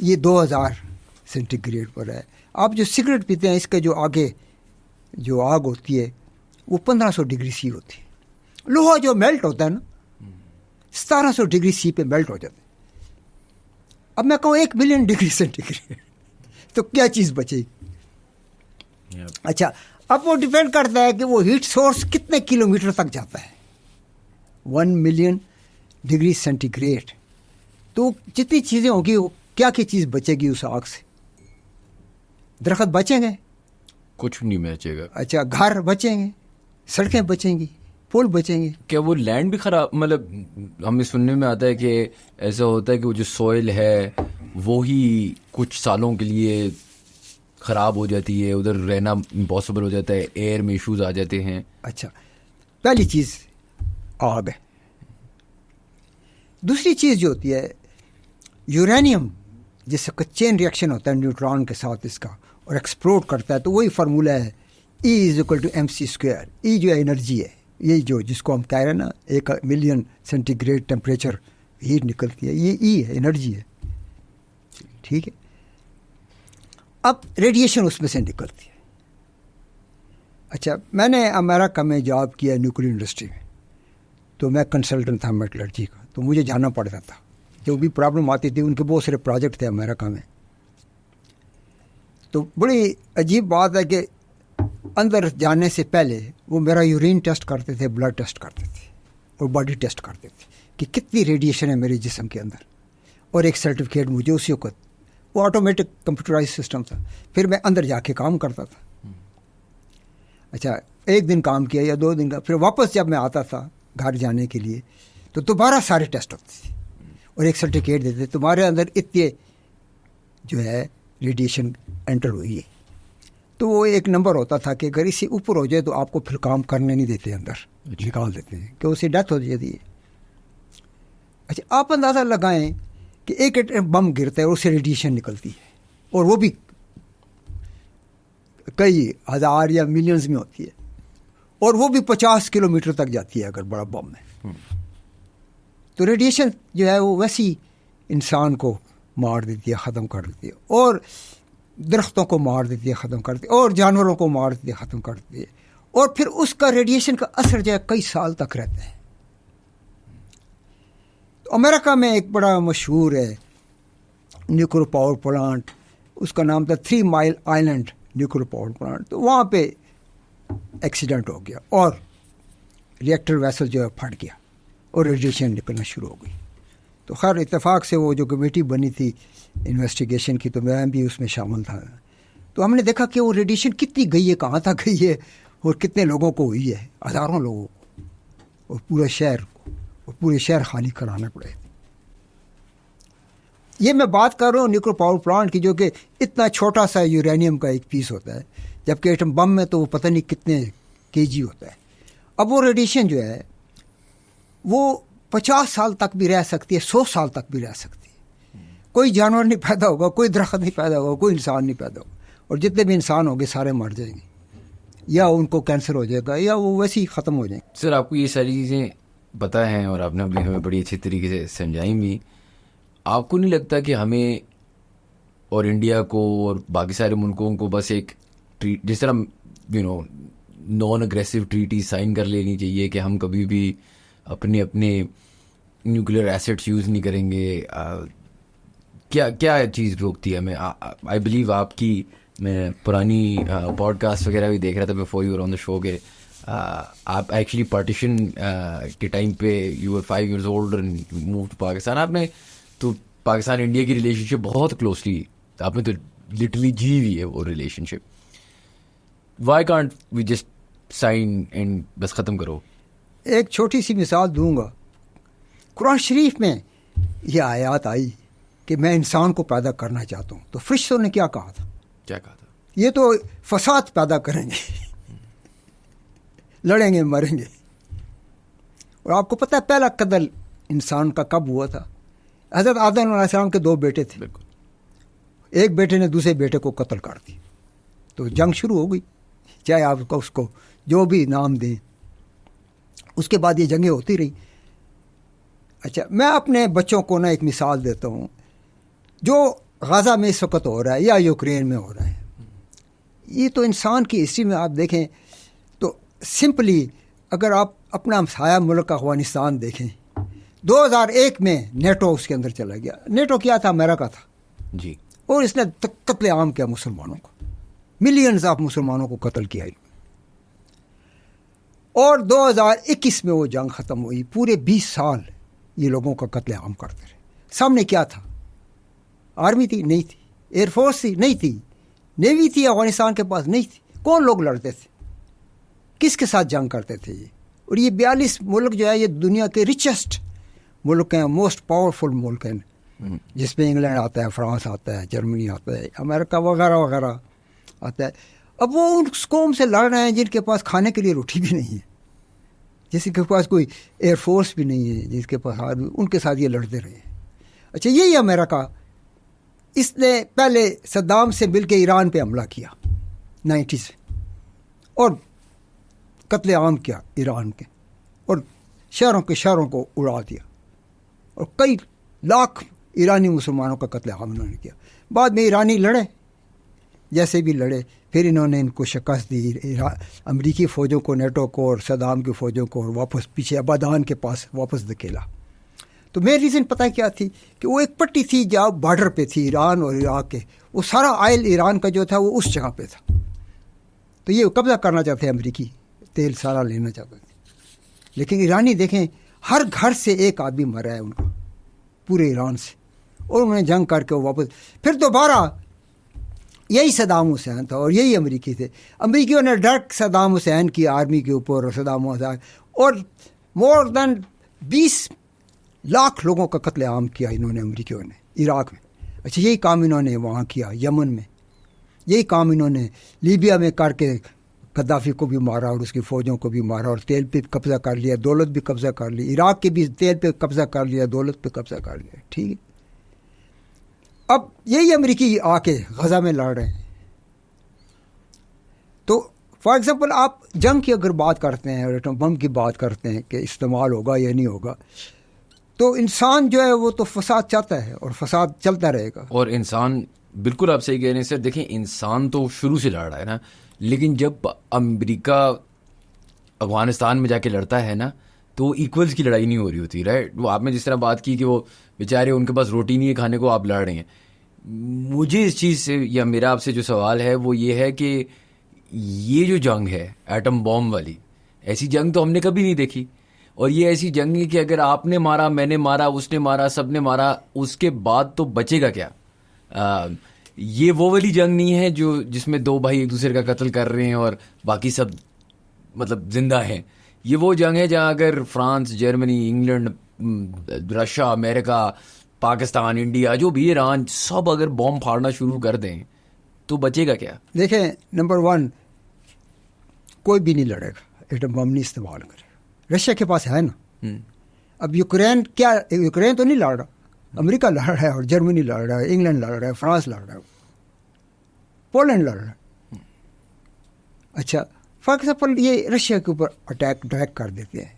یہ 2000 سینٹی گریڈ پر ہے. آپ جو سگریٹ پیتے ہیں اس کے جو آگے جو آگ ہوتی ہے وہ 1500 ڈگری سی ہوتی ہے. لوہا جو میلٹ ہوتا ہے نا 1700 ڈگری سی پہ میلٹ ہو جاتا ہے. اب میں کہوں 1 ملین ڈگری سینٹی گریڈ تو کیا چیز بچے گی؟ اچھا, اب وہ ڈیپینڈ کرتا ہے کہ وہ ہیٹ سورس کتنے کلومیٹر تک جاتا ہے. 1 ملین ڈگری سینٹی گریڈ. تو جتنی چیزیں ہوں گی کیا چیز بچے گی اس آگ سے؟ درخت بچیں گے؟ کچھ نہیں بچے گا. اچھا گھر بچیں گے، سڑکیں بچیں گی، پل بچیں گے. کیا وہ لینڈ بھی خراب، مطلب ہمیں سننے میں آتا ہے کہ ایسا ہوتا ہے کہ وہ جو سوئل ہے وہی کچھ سالوں کے لیے خراب ہو جاتی ہے، ادھر رہنا امپاسبل ہو جاتا ہے، ایئر میں ایشوز آ جاتے ہیں. اچھا پہلی چیز آگ ہے. دوسری چیز جو ہوتی ہے یورینیم، جس کا چین ریئیکشن ہوتا ہے نیوٹران کے ساتھ اس کا اور ایکسپلوڈ کرتا ہے، تو وہی فارمولہ ہے E=mc². ای جو ہے انرجی ہے، یہ جو جس کو ہم کہہ رہے ہیں نا 1 million centigrade temperature heat نکلتی ہے، یہ ای ہے، انرجی ہے. ٹھیک ہے. اب ریڈیشن اس میں سے نکلتی ہے. اچھا میں نے امریکہ میں جاب کیا نیوکلیر انڈسٹری میں، تو میں کنسلٹنٹ تھا میٹلرجی کا، تو مجھے جانا پڑتا تھا. جو بھی پرابلم آتی تھی، ان کے بہت سارے پروجیکٹ تھے امریکہ میں. تو بڑی عجیب بات ہے کہ اندر جانے سے پہلے وہ میرا یورین ٹیسٹ کرتے تھے، بلڈ ٹیسٹ کرتے تھے اور باڈی ٹیسٹ کرتے تھے کہ کتنی ریڈیشن ہے میرے جسم کے اندر، اور ایک سرٹیفکیٹ مجھے اسی وقت. وہ آٹومیٹک کمپیوٹرائز سسٹم تھا. پھر میں اندر جا کے کام کرتا تھا. اچھا 1 دن کام کیا یا 2 دن کا، پھر واپس جب میں آتا تھا گھر جانے کے لیے تو دوبارہ سارے ٹیسٹ ہوتے تھے اور ایک سرٹیفکیٹ دیتے تمہارے اندر اتنے جو ہے ریڈیشن انٹر ہوئی ہے. تو وہ ایک نمبر ہوتا تھا کہ اگر اس سے اوپر ہو جائے تو آپ کو پھر کام کرنے نہیں دیتے، اندر نکال دیتے ہیں کہ اسے ڈیتھ ہو جاتی ہے. اچھا آپ اندازہ لگائیں کہ ایک بم گرتا ہے اور اسے ریڈیشن نکلتی ہے، اور وہ بھی کئی ہزار یا ملینز میں ہوتی ہے، اور وہ بھی 50 کلومیٹر تک جاتی ہے اگر بڑا بم ہے. تو ریڈیشن جو ہے وہ ویسی انسان کو مار دیتی ہے، ختم کر دیتی ہے، اور درختوں کو مار دیتی ہے، ختم کر دیتی ہے، اور جانوروں کو مار دیتی ہے، ختم کر دیتی ہے. اور پھر اس کا ریڈیشن کا اثر جو ہے کئی سال تک رہتا ہے. تو امریکہ میں ایک بڑا مشہور ہے نیوکلیر پاور پلانٹ، اس کا نام تھا 3 مائل آئلینڈ نیوکلیر پاور پلانٹ. تو وہاں پہ ایکسیڈنٹ ہو گیا اور ریئیکٹر ویسل جو ہے پھٹ گیا اور ریڈیشن نکلنا شروع ہو گئی. تو خیر اتفاق سے وہ جو کمیٹی بنی تھی انویسٹیگیشن کی، تو میں بھی اس میں شامل تھا. تو ہم نے دیکھا کہ وہ ریڈیشن کتنی گئی ہے، کہاں تک گئی ہے، اور کتنے لوگوں کو ہوئی ہے، ہزاروں لوگوں کو، اور پورے شہر کو، اور پورے شہر خالی کرانے پڑے. یہ میں بات کر رہا ہوں نیوکلیر پاور پلانٹ کی، جو کہ اتنا چھوٹا سا یورینیم کا ایک پیس ہوتا ہے، جبکہ ایٹم بم میں تو وہ پتہ نہیں کتنے kg ہوتا ہے. اب وہ ریڈیشن جو ہے وہ 50 سال تک بھی رہ سکتی ہے، 100 سال تک بھی رہ سکتی ہے. کوئی جانور نہیں پیدا ہوگا، کوئی درخت نہیں پیدا ہوگا، کوئی انسان نہیں پیدا ہوگا، اور جتنے بھی انسان ہوں گے سارے مر جائیں گے، یا ان کو کینسر ہو جائے گا، یا وہ ویسے ہی ختم ہو جائیں گے. سر آپ کو یہ ساری چیزیں پتہ ہیں اور آپ نے بھی ہمیں بڑی اچھی طریقے سے سمجھائیں بھی. آپ کو نہیں لگتا کہ ہمیں اور انڈیا کو اور باقی سارے ملکوں کو بس ایک جس طرح نان اگریسو ٹریٹی سائن کر لینی چاہیے کہ ہم کبھی بھی اپنے نیوکلیر ایسٹس یوز نہیں کریں گے؟ کیا چیز روکتی ہے ہمیں؟ آئی بلیو آپ کی میں پرانی پوڈ کاسٹ وغیرہ بھی دیکھ رہا تھا before you were on the show کہ آپ ایکچولی پارٹیشن کے ٹائم پہ you are 5 years old and move to Pakistan. آپ نے تو پاکستان انڈیا کی ریلیشن شپ بہت کلوزلی آپ نے تو لٹرلی جی ہوئی ہے وہ relationship. Why can't we just sign and بس ختم کرو؟ ایک چھوٹی سی مثال دوں گا. قرآن شریف میں یہ آیات آئی کہ میں انسان کو پیدا کرنا چاہتا ہوں، تو فرشتوں نے کیا کہا تھا؟ کیا کہا تھا؟ یہ تو فساد پیدا کریں گے، لڑیں گے، مریں گے. اور آپ کو پتہ ہے پہلا قتل انسان کا کب ہوا تھا؟ حضرت آدم علیہ السلام کے 2 بیٹے تھے. بالکل. ایک بیٹے نے دوسرے بیٹے کو قتل کر دی، تو جنگ شروع ہو گئی، چاہے آپ کو اس کو جو بھی نام دیں. اس کے بعد یہ جنگیں ہوتی رہی. اچھا میں اپنے بچوں کو ایک مثال دیتا ہوں. جو غزہ میں اس وقت ہو رہا ہے یا یوکرین میں ہو رہا ہے، یہ تو انسان کی ہسٹری میں آپ دیکھیں تو سمپلی اگر آپ اپنا ہمسایہ ملک افغانستان دیکھیں، 2001 میں نیٹو اس کے اندر چلا گیا. نیٹو کیا تھا؟ امریکہ تھا جی. اور اس نے قتل عام کیا مسلمانوں کو، ملینز آف مسلمانوں کو قتل کیا. اور 2021 میں وہ جنگ ختم ہوئی. پورے 20 سال یہ لوگوں کا قتل عام کرتے رہے. سامنے کیا تھا؟ آرمی تھی؟ نہیں تھی. ایئر فورس تھی؟ نہیں تھی. نیوی تھی افغانستان کے پاس؟ نہیں تھی. کون لوگ لڑتے تھے؟ کس کے ساتھ جنگ کرتے تھے یہ؟ اور یہ 42 ملک جو ہے یہ دنیا کے ریچسٹ ملک ہیں, موسٹ پاورفل ملک ہیں, جس میں انگلینڈ آتا ہے, فرانس آتا ہے, جرمنی آتا ہے, امریکہ وغیرہ وغیرہ آتا ہے. اب وہ اس قوم سے لڑ رہے ہیں جن کے پاس کھانے کے لیے روٹی بھی نہیں ہے, جس کے پاس کوئی ایئر فورس بھی نہیں ہے, جس کے پاس آدمی, ان کے ساتھ یہ لڑتے رہے. اچھا, یہی امریکہ, اس نے پہلے صدام سے مل کے ایران پہ حملہ کیا 90s اور قتل عام کیا ایران کے, اور شہروں کو اڑا دیا, اور کئی لاکھ ایرانی مسلمانوں کا قتل عام انہوں نے کیا. بعد میں ایرانی لڑے جیسے بھی لڑے, پھر انہوں نے ان کو شکست دی, امریکی فوجوں کو, نیٹو کو اور صدام کی فوجوں کو, اور واپس پیچھے آبادان کے پاس واپس دھکیلا. تو مین ریزن پتہ کیا تھی کہ وہ ایک پٹی تھی جہاں بارڈر پہ تھی ایران اور عراق کے, وہ سارا آئل ایران کا جو تھا وہ اس جگہ پہ تھا. تو یہ قبضہ کرنا چاہتے ہیں امریکی, تیل سارا لینا چاہتے تھے. لیکن ایرانی دیکھیں, ہر گھر سے ایک آدمی مرا ہے ان کا پورے ایران سے, اور انہوں نے جنگ کر کے واپس. پھر دوبارہ یہی صدام حسین تھا اور یہی امریکی تھے. امریکیوں نے ڈائریکٹ صدام حسین کی آرمی کے اوپر, اور صدام حسین, اور مور دین 20 لاکھ لوگوں کا قتل عام کیا انہوں نے امریکیوں نے عراق میں. اچھا, یہی کام انہوں نے وہاں کیا یمن میں, یہی کام انہوں نے لیبیا میں کر کے غدافی کو بھی مارا اور اس کی فوجوں کو بھی مارا, اور تیل پہ قبضہ کر لیا, دولت بھی قبضہ کر لی, عراق کے بھی تیل پہ قبضہ کر لیا, دولت پہ قبضہ کر لیا. ٹھیک ہے, اب یہی امریکی آ کے غزہ میں لڑ رہے ہیں. تو فار ایگزامپل آپ جنگ کی اگر بات کرتے ہیں اور ایٹم بم کی بات کرتے ہیں کہ استعمال ہوگا یا نہیں ہوگا, تو انسان جو ہے وہ تو فساد چاہتا ہے اور فساد چلتا رہے گا. اور انسان, بالکل آپ صحیح کہہ رہے ہیں سر. دیکھیں, انسان تو شروع سے لڑ رہا ہے نا, لیکن جب امریکہ افغانستان میں جا کے لڑتا ہے نا, تو ایکولز کی لڑائی نہیں ہو رہی ہوتی, رائٹ. وہ آپ نے جس طرح بات کی کہ وہ بیچارے ان کے پاس روٹی نہیں ہے کھانے کو, آپ لڑ رہے ہیں. مجھے اس چیز سے, یا میرا آپ سے جو سوال ہے وہ یہ ہے کہ یہ جو جنگ ہے ایٹم بام والی, ایسی جنگ تو ہم نے کبھی نہیں دیکھی. اور یہ ایسی جنگ ہے کہ اگر آپ نے مارا, میں نے مارا, اس نے مارا, سب نے مارا, اس کے بعد تو بچے گا کیا؟ یہ وہ والی جنگ نہیں ہے جس میں دو بھائی ایک دوسرے کا قتل کر رہے ہیں اور باقی سب مطلب زندہ ہیں. یہ وہ جنگ ہے جہاں اگر فرانس, جرمنی, انگلینڈ, رشیا, امریکہ, پاکستان, انڈیا, جو بھی ایران, سب اگر بم پھاڑنا شروع کر دیں تو بچے گا کیا؟ دیکھیں, نمبر 1, کوئی بھی نہیں لڑے گا, ایٹم بم نہیں استعمال کرے. رشیا کے پاس ہے نا. اب یوکرین تو نہیں لڑ رہا, امریکہ لڑ رہا ہے, اور جرمنی لڑ رہا ہے, انگلینڈ لڑ رہا ہے, فرانس لڑ رہا ہے, پولینڈ لڑ رہا ہے. اچھا, فار ایگزامپل یہ رشیا کے اوپر اٹیک کر دیتے ہیں.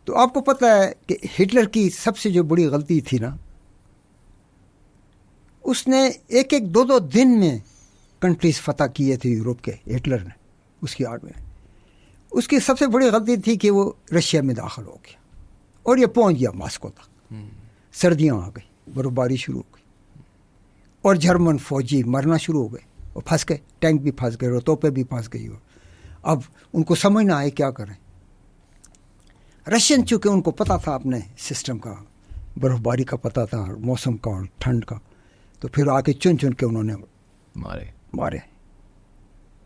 تو آپ کو پتہ ہے کہ ہٹلر کی سب سے جو بڑی غلطی تھی نا, اس نے ایک 2 دن میں کنٹریز فتح کیے تھے یورپ کے, ہٹلر نے, اس کی آرمی میں. اس کی سب سے بڑی غلطی تھی کہ وہ رشیا میں داخل ہو گیا اور یہ پہنچ گیا ماسکو تک. سردیاں آ گئی, برف باری شروع ہو گئی, اور جرمن فوجی مرنا شروع ہو گئے, اور پھنس گئے, ٹینک بھی پھنس گئے, اور توپیں بھی پھنس گئی. اور اب ان کو سمجھ نہ آئے کیا کریں. رشین چونکہ ان کو پتہ تھا اپنے سسٹم کا, برف باری کا پتہ تھا, موسم کا اور ٹھنڈ کا, تو پھر آ کے چن کے انہوں نے مارے.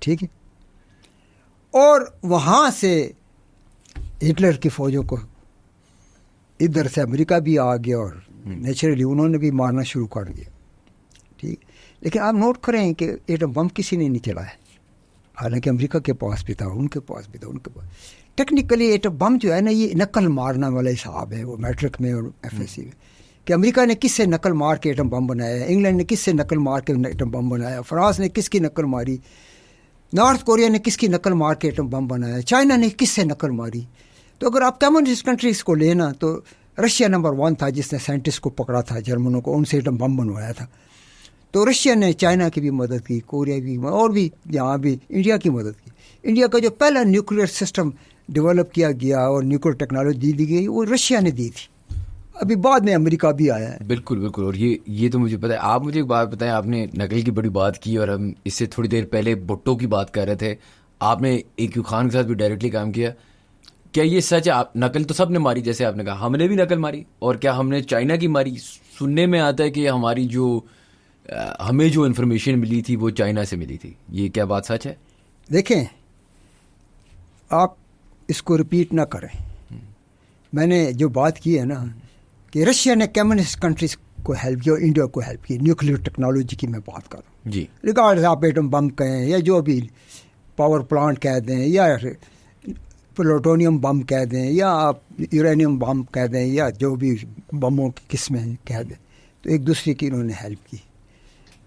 ٹھیک ہے, اور وہاں سے ہٹلر کی فوجوں کو ادھر سے امریکہ بھی آ گیا, اور نیچرلی انہوں نے بھی مارنا شروع کر دیا. ٹھیک, لیکن آپ نوٹ کریں کہ ایٹم بم کسی نے نہیں چلایا, حالانکہ امریکہ کے پاس بھی تھا, ان کے پاس بھی تھا, ان کے پاس. ٹیکنیکلی ایٹم بم جو ہے نا, یہ نقل مارنا والا حساب ہے, وہ میٹرک میں اور ایف ایس سی میں, کہ امریکہ نے کس سے نقل مار کے ایٹم بم بنایا, انگلینڈ نے کس سے نقل مار کے ایٹم بم بنایا, فرانس نے کس کی نقل ماری, نارتھ کوریا نے کس کی نقل مار کے ایٹم بم بنایا, چائنا نے کس سے نقل ماری. تو اگر آپ کمیونسٹ کنٹریز کو لینا تو رشیا نمبر 1 تھا جس نے سائنٹسٹ کو پکڑا تھا, جرمنوں کو, ان سے ایٹم بم بنوایا تھا. تو رشیا نے چائنا کی بھی مدد کی, کوریا کی, اور بھی یہاں بھی انڈیا کی مدد کی. انڈیا کا جو پہلا نیوکلیئر سسٹم ڈیولپ کیا گیا اور نیوکلیئر ٹیکنالوجی دی گئی وہ رشیا نے دی تھی. ابھی بعد میں امریکہ بھی آیا ہے. بالکل بالکل. اور یہ تو مجھے پتا ہے. آپ مجھے ایک بات بتائیں, آپ نے نقل کی بڑی بات کی, اور ہم اس سے تھوڑی دیر پہلے بھٹو کی بات کر رہے تھے. آپ نے ایکیو خان کے ساتھ بھی ڈائریکٹلی کام کیا. کیا یہ سچ ہے؟ نقل تو سب نے ماری جیسے آپ نے کہا, ہم نے بھی نقل ماری, اور کیا ہم نے چائنا کی ماری؟ سننے میں آتا ہے کہ ہماری ہمیں جو انفارمیشن ملی تھی وہ چائنا سے ملی تھی. یہ کیا بات سچ ہے؟ دیکھیں, آپ اس کو ریپیٹ نہ کریں. میں نے جو بات کی ہے نا کہ رشیا نے کمیونسٹ کنٹریز کو ہیلپ کی اور انڈیا کو ہیلپ کی, نیوکلیئر ٹیکنالوجی کی میں بات کر رہا ہوں جی. ریگارڈ آپ ایٹم بم کہیں یا جو بھی پاور پلانٹ کہہ دیں یا پلوٹونیم بم کہہ دیں یا آپ یورینیم بم کہہ دیں یا جو بھی بموں کی قسمیں کہہ دیں, تو ایک دوسرے کی انہوں نے ہیلپ کی.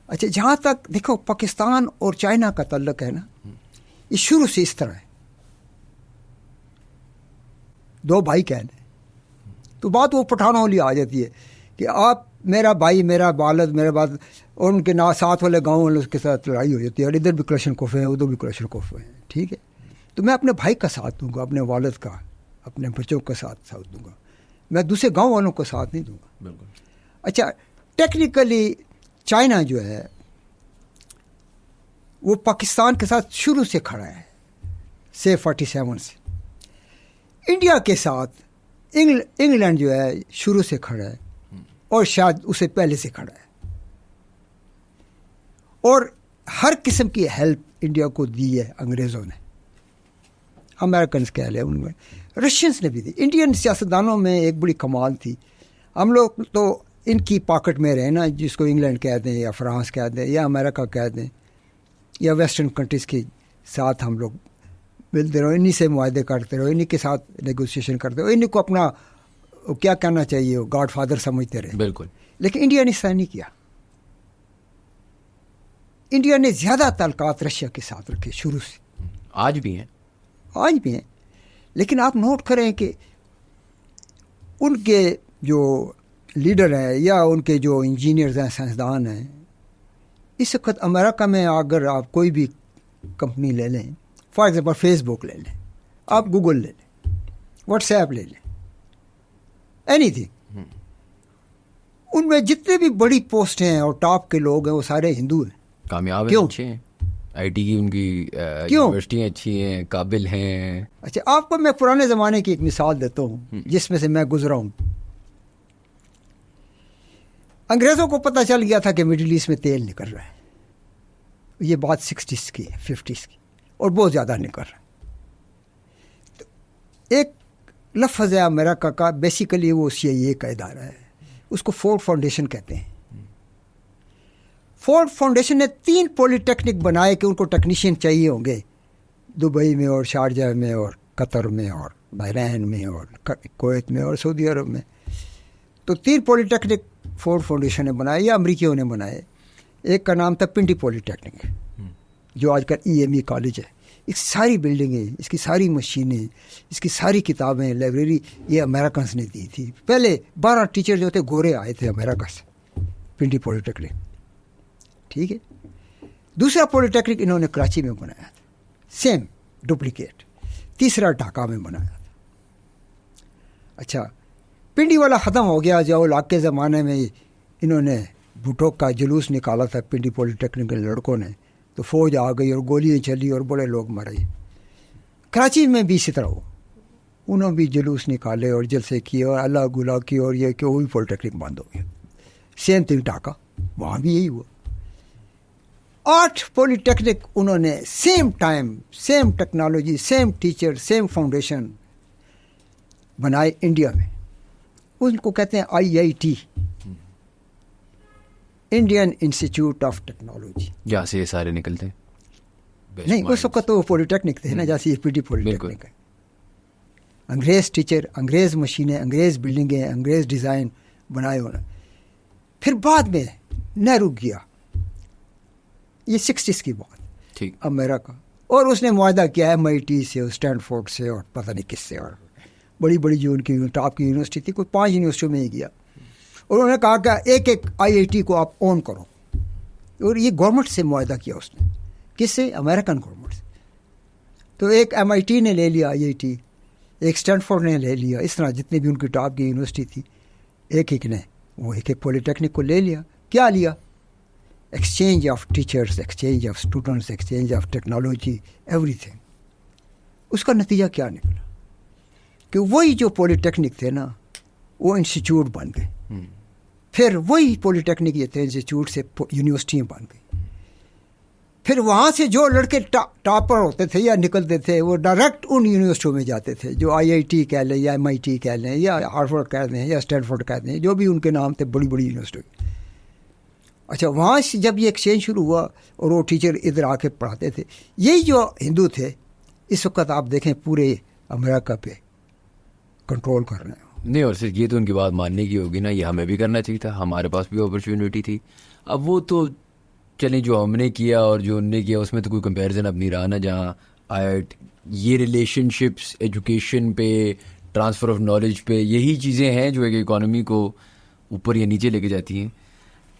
اچھا, جہاں تک دیکھو پاکستان اور چائنا کا تعلق ہے نا, یہ شروع سے اس طرح ہے, دو بھائی کہہ لیں تو بات وہ پٹھانوں والی آ جاتی ہے کہ آپ میرا بھائی, میرا والد, میرے بعد, اور ان کے ساتھ والے گاؤں والے اس کے ساتھ لڑائی ہو جاتی ہے, اور ادھر بھی کلشن کوفے ہیں, ادھر بھی کلشن کوفے ہیں. ٹھیک ہے, تو میں اپنے بھائی کا ساتھ دوں گا, اپنے والد کا, اپنے بچوں کا ساتھ دوں گا, میں دوسرے گاؤں والوں کو ساتھ نہیں دوں گا. بالکل. اچھا, ٹیکنیکلی چائنا جو ہے وہ پاکستان کے ساتھ شروع سے کھڑا ہے, سے 47 سے. انڈیا کے ساتھ انگلینڈ جو ہے شروع سے کھڑا ہے, اور شاید اسے پہلے سے کھڑا ہے, اور ہر قسم کی ہیلپ انڈیا کو دی ہے انگریزوں نے, امریکنز کہہ لیں, ان میں رشینز نے بھی دی. انڈین سیاستدانوں میں ایک بڑی کمال تھی, ہم لوگ تو ان کی پاکٹ میں رہے نا, جس کو انگلینڈ کہہ دیں یا فرانس کہہ دیں یا امریکہ کہہ دیں یا ویسٹرن کنٹریز کے ساتھ ہم لوگ ملتے رہو, انہی سے معاہدے کرتے رہو, انہی کے ساتھ نیگوسیشن کرتے رہو, انہی کو اپنا کیا کہنا چاہیے وہ گاڈ فادر سمجھتے رہے. بالکل. لیکن انڈیا نے ایسا نہیں کیا. انڈیا نے زیادہ تعلقات رشیا کے ساتھ رکھے شروع سے, آج بھی ہیں, آج بھی ہیں. لیکن آپ نوٹ کریں کہ ان کے جو لیڈر ہیں یا ان کے جو انجینئرز ہیں, سائنسدان ہیں, اس وقت امریکہ میں اگر آپ کوئی بھی کمپنی لے لیں, فار ایگزامپل فیس بک لے لیں, آپ گوگل لے لیں, واٹس ایپ لے لیں, اینی تھنگ, ان میں جتنے بھی بڑی پوسٹ ہیں اور ٹاپ کے لوگ ہیں وہ سارے ہندو ہیں. کامیاب ہیں, کیوں؟ اچھے ہیں, آئی ٹی کی ان کی یونیورسٹیاں اچھی ہیں, قابل ہیں. اچھا, آپ کو میں پرانے زمانے کی ایک مثال دیتا ہوں جس میں سے میں گزرا ہوں. انگریزوں کو پتہ چل گیا تھا کہ مڈل ایسٹ میں تیل نکل رہا ہے, یہ بات 60s کی ہے, 50s کی, اور بہت زیادہ نکل رہا ہے. تو ایک لفظ ہے امریکہ کا, بیسیکلی وہ CIA کا ادارہ ہے, اس کو فورڈ فاؤنڈیشن کہتے ہیں. فورڈ فاؤنڈیشن نے 3 پولی ٹیکنک بنائے کہ ان کو ٹیکنیشین چاہیے ہوں گے, دبئی میں اور شارجہ میں اور قطر میں اور بحرین میں اور کویت میں اور سعودی عرب میں. تو 3 پولی ٹیکنک فورڈ فاؤنڈیشن نے بنائے یا امریکیوں نے بنائے. ایک کا نام تھا پنڈی پولی ٹیکنک, جو آج کل EME کالج ہے. اس ساری بلڈنگیں, اس کی ساری مشینیں, اس کی ساری کتابیں, لائبریری یہ امریکنز نے دی تھی. پہلے 12 ٹیچر جو تھے گورے آئے تھے امریکہ سے, پنڈی پولی ٹیکنک. ٹھیک ہے. دوسرا پولی ٹیکنک انہوں نے کراچی میں بنایا تھا, سیم ڈپلیکیٹ. تیسرا ڈھاکہ میں بنایا تھا. اچھا, پنڈی والا ختم ہو گیا. جو لاک کے زمانے میں انہوں نے بھٹو کا جلوس نکالا تھا پنڈی پولی ٹیکنک کے لڑکوں نے, تو فوج آ گئی اور گولیاں چلی اور بڑے لوگ مرے. کراچی میں بھی اسی طرح ہو, انہوں بھی جلوس نکالے اور جلسے کیے اور اللہ گلا کی, اور یہ کہ وہ بھی پولی ٹیکنک بند ہو گیا. سیم تھنگ ڈھاکہ, وہاں بھی یہی ہوا. 8 پولی ٹیکنک انہوں نے same time, same technology, same teacher, same foundation بنائے انڈیا میں. ان کو کہتے ہیں IIT, Indian institute of technology. جہاں سے یہ سارے نکلتے ہیں. نہیں, اس وقت تو وہ پولی ٹیکنک تھے نا, جیسے یہ PD پولی ٹیکنک ہے. انگریز ٹیچر, انگریز مشینیں, انگریز بلڈنگیں, انگریز ڈیزائن بنائے ہونا. پھر بعد میں نہرو گیا, یہ 60s کی بات, ٹھیک, امریکہ, اور اس نے معاہدہ کیا MIT سے اور اسٹینفورڈ سے اور پتہ نہیں کس سے, اور بڑی بڑی جو ان کی ٹاپ کی یونیورسٹی تھی, کوئی 5 یونیورسٹیوں میں ہی گیا. اور انہوں نے کہا کہ ایک ایک IIT کو آپ اون کرو, اور یہ گورنمنٹ سے معاہدہ کیا اس نے. کس سے؟ امریکن گورنمنٹ سے. تو ایک MIT نے لے لیا IIT, ایک اسٹینفورڈ نے لے لیا, اس طرح جتنے بھی ان کی ٹاپ کی یونیورسٹی تھی ایک ایک نے وہ ایک ایک پولی ٹیکنک کو لے لیا. کیا لیا؟ Exchange of teachers, exchange of students, exchange of technology, everything. اس کا نتیجہ کیا نکلا کہ وہی جو پولی ٹیکنک تھے نا وہ انسٹیٹیوٹ بن گئے, پھر وہی پولی ٹیکنک یہ تھے انسٹیٹیوٹ سے یونیورسٹیاں بن گئی. پھر وہاں سے جو لڑکے ٹاپر ہوتے تھے یا نکلتے تھے وہ ڈائریکٹ ان یونیورسٹیوں میں جاتے تھے, جو IIT کہہ لیں یا MIT کہہ لیں یا ہارورڈ کہہ لیں یا اسٹینفورڈ کہہ لیں, جو بھی ان کے نام تھے, بڑی بڑی یونیورسٹی. اچھا, وہاں سے جب یہ ایکسچینج شروع ہوا اور وہ ٹیچر ادھر آ کے پڑھاتے تھے, یہی جو ہندو تھے اس وقت آپ دیکھیں پورے امریکہ پہ کنٹرول کر رہے ہیں. نہیں, اور صرف یہ تو ان کی بات ماننے کی ہوگی نا, یہ ہمیں بھی کرنا چاہیے تھا, ہمارے پاس بھی اپرچونیٹی تھی. اب وہ تو چلیں جو ہم نے کیا اور جو ان نے کیا اس میں تو کوئی کمپیریزن اب نہیں رہا نا, جہاں یہ ریلیشن شپس ایجوکیشن پہ, ٹرانسفر آف نالج پہ, یہی چیزیں ہیں جو ایک اکانومی کو اوپر یا نیچے لے کے جاتی ہیں.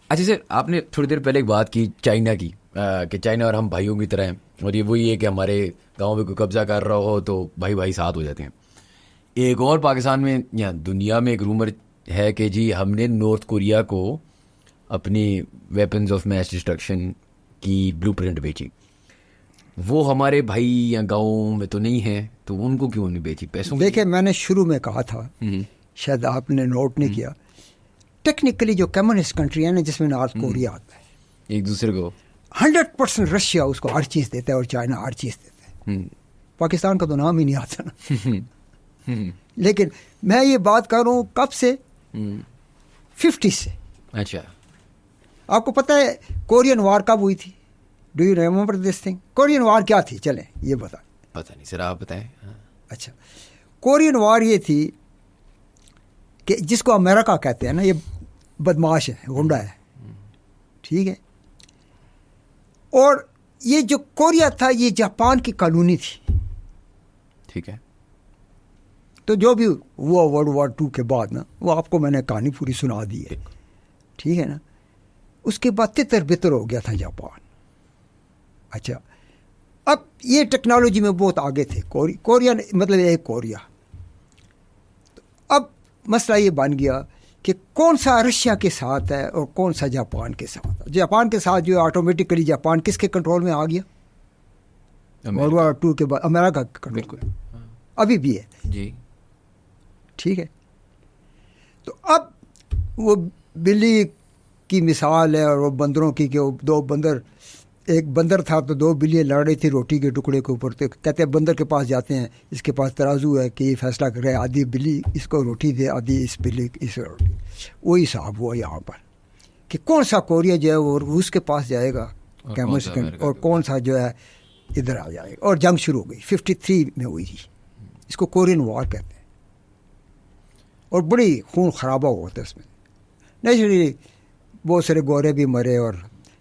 اچھا سر, آپ نے تھوڑی دیر پہلے ایک بات کی چائنا کی, کہ چائنا اور ہم بھائیوں کی طرح ہیں, اور یہ وہی ہے کہ ہمارے گاؤں میں کوئی قبضہ کر رہا ہو تو بھائی بھائی ساتھ ہو جاتے ہیں. ایک اور پاکستان میں یا دنیا میں ایک رومر ہے کہ جی ہم نے نارتھ کوریا کو اپنی ویپنز آف میس ڈسٹرکشن کی بلو پرنٹ بیچی. وہ ہمارے بھائی یا گاؤں میں تو نہیں ہیں, تو ان کو کیوں نہیں بیچی؟ پیسوں. دیکھیں, میں نے شروع میں کہا تھا, شاید آپ نے نوٹ نہیں کیا, ٹیکنیکلی جو کمیونسٹ کنٹری ہے نا جس میں نارتھ کوریا آتا ہے, ایک دوسرے کو 100% رشیا اس کو ہر چیز دیتا ہے اور چائنا ہر چیز دیتا ہے. پاکستان کا تو نام ہی نہیں آتا نا. لیکن میں یہ بات کر رہا ہوں کب سے, 50 سے. اچھا, آپ کو پتہ ہے کورین وار کب ہوئی تھی؟ Do you remember this thing? Korean war کیا تھی, چلیں یہ بتائیں. پتہ نہیں سر, آپ بتائیں. اچھا, کورین وار یہ تھی کہ جس کو امریکہ کہتے ہیں نا, یہ بدماش ہے, غنڈہ ہے, ٹھیک ہے, اور یہ جو کوریا تھا یہ جاپان کی کالونی تھی. ٹھیک ہے, تو جو بھی ہوا World War II کے بعد نا, وہ آپ کو میں نے کہانی پوری سنا دی ہے, ٹھیک ہے نا. اس کے بعد تتر بتر ہو گیا تھا جاپان. اچھا, اب یہ ٹیکنالوجی میں بہت آگے تھے کوریا, مطلب ایک کوریا. اب مسئلہ یہ بن گیا کہ کون سا رشیا کے ساتھ ہے اور کون سا جاپان کے ساتھ ہے. جاپان کے ساتھ جو آٹومیٹکلی جاپان کس کے کنٹرول میں آ گیا؟ World War II کے بعد امریکہ کا کنٹرول, ابھی بھی ہے جی, ٹھیک ہے. تو اب وہ بلی کی مثال ہے اور وہ بندروں کی, کہ وہ دو بندر, ایک بندر تھا تو دو بلیاں لڑ رہی تھی روٹی کے ٹکڑے کے اوپر. تو کہتے ہیں بندر کے پاس جاتے ہیں, اس کے پاس ترازو ہے کہ یہ فیصلہ کر رہے, آدھی بلی اس کو روٹی دے, آدھی اس بلی اس کو روٹی. وہی حساب ہوا یہاں پر کہ کون سا کوریا جو ہے وہ روس کے پاس جائے گا اور کون سا جو ہے ادھر آ جائے گا. اور جنگ شروع ہو گئی, 53 میں ہوئی تھی. اس کو کورین وار کہتے ہیں, اور بڑی خون خرابہ ہوا تھا اس میں. نیچرلی بہت سارے گورے بھی مرے, اور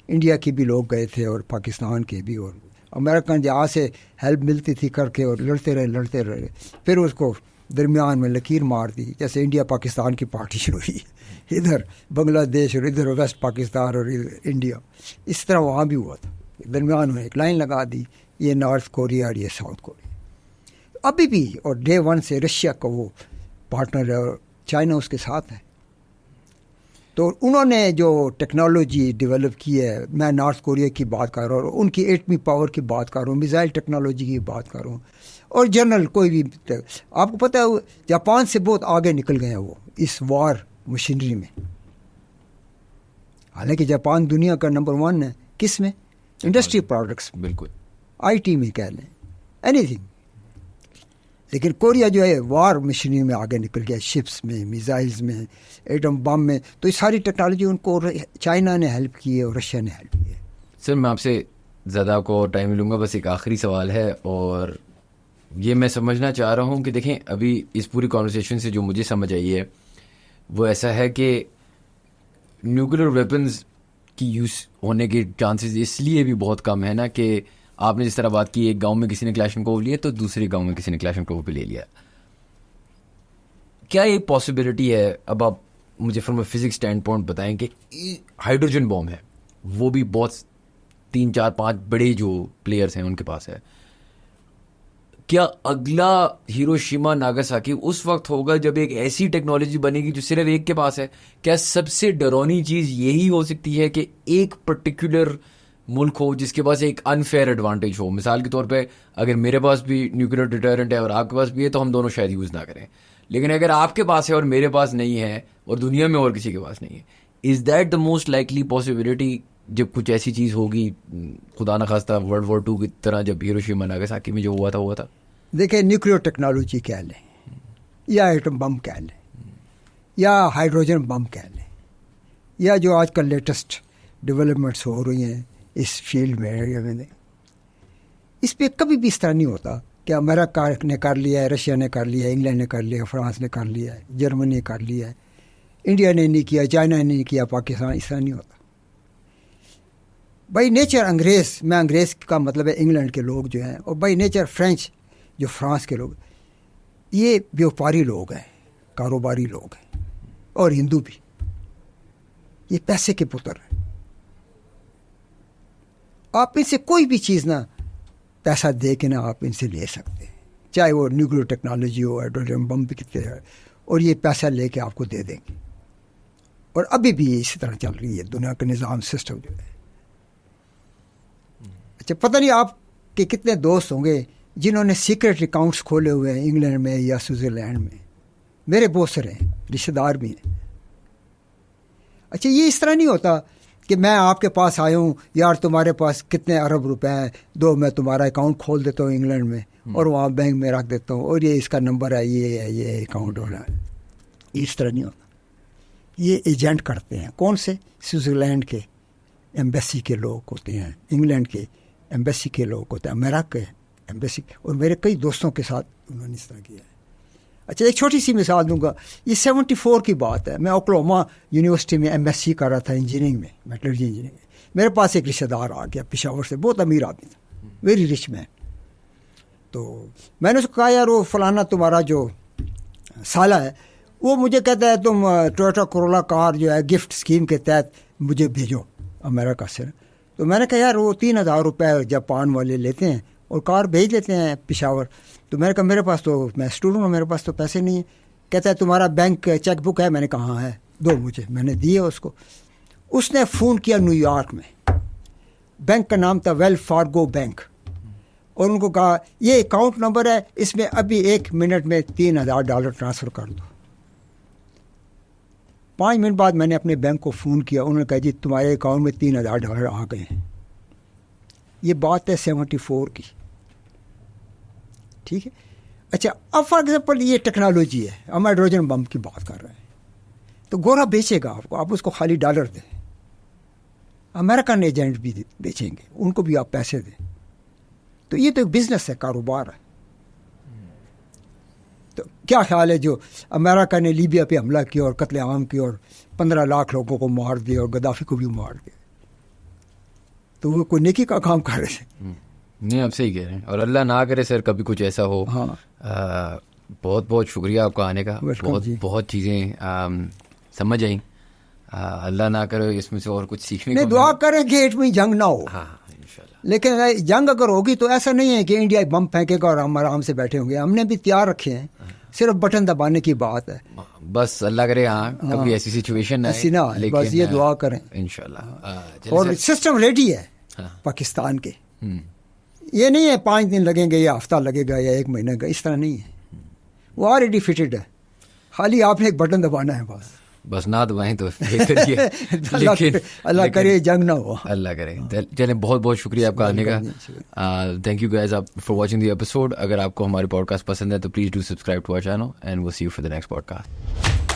انڈیا کے بھی لوگ گئے تھے اور پاکستان کے بھی, اور امریکن جہاں سے ہیلپ ملتی تھی کر کے, اور لڑتے رہے. پھر اس کو درمیان میں لکیر مار دی, جیسے انڈیا پاکستان کی پارٹیشن ہوئی, ادھر بنگلہ دیش اور ادھر ویسٹ پاکستان اور ادھر انڈیا. اس طرح وہاں بھی ہوا تھا, درمیان میں ایک لائن لگا دی, یہ نارتھ کوریا اور یہ ساؤتھ کوریا. ابھی بھی, اور ڈے 1 سے رشیا کا وہ پارٹنر ہے اور چائنا اس کے ساتھ ہے. تو انہوں نے جو ٹیکنالوجی ڈیولپ کی ہے, میں نارتھ کوریا کی بات کر رہا ہوں, ان کی ایٹمی پاور کی بات کر رہا ہوں, میزائل ٹیکنالوجی کی بات کر رہا ہوں, اور جنرل کوئی بھی. آپ کو پتہ ہے جاپان سے بہت آگے نکل گئے ہیں وہ اس وار مشینری میں. حالانکہ جاپان دنیا کا نمبر 1 ہے کس میں؟ انڈسٹری پروڈکٹس, بالکل, IT میں کہہ لیں, اینی تھنگ. لیکن کوریا جو ہے وار مشینری میں آگے نکل گیا, شپس میں, میزائلز میں, ایٹم بم میں. تو یہ ساری ٹیکنالوجی ان کو چائنا نے ہیلپ کی ہے اور رشیا نے ہیلپ کی ہے. سر میں آپ سے زیادہ آپ کو ٹائم لوں گا, بس ایک آخری سوال ہے, اور یہ میں سمجھنا چاہ رہا ہوں کہ دیکھیں ابھی اس پوری کانورسیشن سے جو مجھے سمجھ آئی ہے وہ ایسا ہے کہ نیوکلیر ویپنز کی یوز ہونے کے چانسز اس لیے بھی بہت کم ہے نا, کہ آپ نے جس طرح بات کی, ایک گاؤں میں کسی نے کلاشنکوف لیا تو دوسرے گاؤں میں کسی نے کلاشنکوف بھی لے لیا. کیا یہ پاسبلٹی ہے؟ اب آپ مجھے فرام فزکس اسٹینڈ پوائنٹ بتائیں کہ ہائیڈروجن بوم ہے, وہ بھی بہت 3 4 5 بڑے جو پلیئرس ہیں ان کے پاس ہے, کیا اگلا ہیروشیما ناگاساکی اس وقت ہوگا جب ایک ایسی ٹیکنالوجی بنے گی جو صرف ایک کے پاس ہے؟ کیا سب سے ڈرونی چیز یہی ہو سکتی ہے کہ ایک پرٹیکولر ملک ہو جس کے پاس ایک انفیئر ایڈوانٹیج ہو؟ مثال کے طور پہ اگر میرے پاس بھی نیوکلیر ڈیٹررنٹ ہے اور آپ کے پاس بھی ہے تو ہم دونوں شاید یوز نہ کریں، لیکن اگر آپ کے پاس ہے اور میرے پاس نہیں ہے اور دنیا میں اور کسی کے پاس نہیں ہے، is that the most likely possibility جب کچھ ایسی چیز ہوگی، خدا نخواستہ ورلڈ وار 2 کی طرح جب ہیروشیما ناگاساکی میں جو ہوا تھا؟ دیکھیں، نیوکلیر ٹیکنالوجی کہہ لیں یا ایٹم بم کہہ لیں یا ہائیڈروجن بم کہہ لیں یا جو آج کل لیٹسٹ ڈیولپمنٹس ہو رہی ہیں اس فیلڈ میں، اس پہ کبھی بھی اس طرح نہیں ہوتا کہ امریکہ نے کر لیا ہے، رشیا نے کر لیا ہے، انگلینڈ نے کر لیا ہے، فرانس نے کر لیا ہے، جرمنی نے کر لیا ہے، انڈیا نے نہیں کیا، چائنا نے نہیں کیا، پاکستان، اس طرح نہیں ہوتا بائی نیچر. میں انگریز کا مطلب ہے انگلینڈ کے لوگ جو ہیں، اور بائی نیچر فرینچ جو فرانس کے لوگ، یہ بیوپاری لوگ ہیں، کاروباری لوگ ہیں، اور ہندو بھی، یہ پیسے کے پتر ہیں. آپ ان سے کوئی بھی چیز نہ پیسہ دے کے نہ آپ ان سے لے سکتے ہیں، چاہے وہ نیوکلیر ٹیکنالوجی ہو، ہائیڈروجن بم بھی کتنے ہے، اور یہ پیسہ لے کے آپ کو دے دیں گے. اور ابھی بھی اسی طرح چل رہی ہے دنیا کا نظام، سسٹم جو ہے. اچھا، پتہ نہیں آپ کے کتنے دوست ہوں گے جنہوں نے سیکرٹ اکاؤنٹس کھولے ہوئے ہیں انگلینڈ میں یا سوئٹزرلینڈ میں. میرے بہت سارے ہیں، رشتہ دار بھی ہیں. اچھا، یہ اس طرح نہیں ہوتا کہ میں آپ کے پاس آیا ہوں، یار تمہارے پاس کتنے ارب روپے ہیں، دو میں تمہارا اکاؤنٹ کھول دیتا ہوں انگلینڈ میں اور وہاں بینک میں رکھ دیتا ہوں، اور یہ اس کا نمبر ہے، یہ ہے، یہ اکاؤنٹ ہونا ہے. اس طرح نہیں ہوتا. یہ ایجنٹ کرتے ہیں. کون سے؟ سوئٹزرلینڈ کے ایمبیسی کے لوگ ہوتے ہیں، انگلینڈ کے ایمبیسی کے لوگ ہوتے ہیں، امریکہ کے ایمبیسی، اور میرے کئی دوستوں کے ساتھ انہوں نے اس طرح کیا ہے. اچھا، ایک چھوٹی سی مثال دوں گا. یہ 74 کی بات ہے. میں اوکلاہوما یونیورسٹی میں ایم ایس سی کر رہا تھا انجینئرنگ میں، میٹلرجی انجینئرنگ. میرے پاس ایک رشتہ دار آ گیا پشاور سے، بہت امیر آدمی تھا، ویری رچ مین. تو میں نے اس کو کہا، یار وہ فلانا تمہارا جو سالہ ہے، وہ مجھے کہتا ہے تم ٹویوٹا کرولا کار جو ہے گفٹ اسکیم کے تحت مجھے بھیجو امریکہ سے. تو میں نے کہا، یار وہ 3000 روپے جاپان والے لیتے ہیں اور کار بھیج دیتے ہیں پشاور. تو میں نے کہا، میرے پاس تو، میں اسٹوڈنٹ ہوں، میرے پاس تو پیسے نہیں ہیں. کہتا ہے تمہارا بینک چیک بک ہے؟ میں نے کہا ہاں ہے، دو مجھے. میں نے دیے اس کو. اس نے فون کیا نیو یارک میں، بینک کا نام تھا ویل فارگو بینک، اور ان کو کہا یہ اکاؤنٹ نمبر ہے، اس میں ابھی 1 منٹ میں $3000 ٹرانسفر کر دو. 5 منٹ بعد میں نے اپنے بینک کو فون کیا، انہوں نے کہا جی تمہارے اکاؤنٹ میں $3000 آ گئے ہیں. یہ بات ہے 74 کی. ٹھیک ہے. اچھا، اب فار ایگزامپل یہ ٹیکنالوجی ہے، ہم ہائیڈروجن بم کی بات کر رہے ہیں، تو گورا بیچے گا آپ کو، آپ اس کو خالی ڈالر دیں. امریکن ایجنٹ بھی بیچیں گے، ان کو بھی آپ پیسے دیں. تو یہ تو ایک بزنس ہے، کاروبار ہے. تو کیا خیال ہے جو امریکہ نے لیبیا پہ حملہ کیا اور قتل عام کیا اور 15 لاکھ لوگوں کو مار دیا اور غدافی کو بھی مار دیا، تو وہ کوئی نیکی کا کام کر رہے تھے؟ نہیں، آپ صحیح کہہ رہے ہیں. اور اللہ نہ کرے سر کبھی کچھ ایسا ہو. ہاں، بہت بہت شکریہ آپ کا آنے کا. بہت چیزیں سمجھ آئیں. اللہ نہ کرے اس میں سے اور کچھ سیکھنے کو. دعا کریں کہ ایٹمی جنگ نہ ہو. ہاں انشاءاللہ. لیکن جنگ اگر ہوگی تو ایسا نہیں ہے کہ انڈیا بم پھینکے گا اور ہم آرام سے بیٹھے ہوں گے. ہم نے بھی تیار رکھے ہیں، صرف بٹن دبانے کی بات ہے. بس اللہ کرے ہاں کبھی ایسی سچویشن نہ آئے، بس یہ دعا کریں انشاءاللہ. اور سسٹم ریڈی ہے پاکستان کے. یہ نہیں ہے 5 دن لگیں گے یا ہفتہ لگے گا یا 1 مہینہ کا، اس طرح نہیں ہے. وہ آلریڈی فٹڈ ہے، خالی آپ نے ایک بٹن دبانا ہے بس نہ دبائیں تو بہتر ہی ہے. اللہ کرے جنگ نہ ہو. اللہ کرے. چلیں، بہت بہت شکریہ آپ کا آنے کا. Thank you guys for watching the episode. اگر آپ کو ہماری پوڈ کاسٹ پسند ہے تو please do subscribe to our channel and we'll see you for the next pod cost.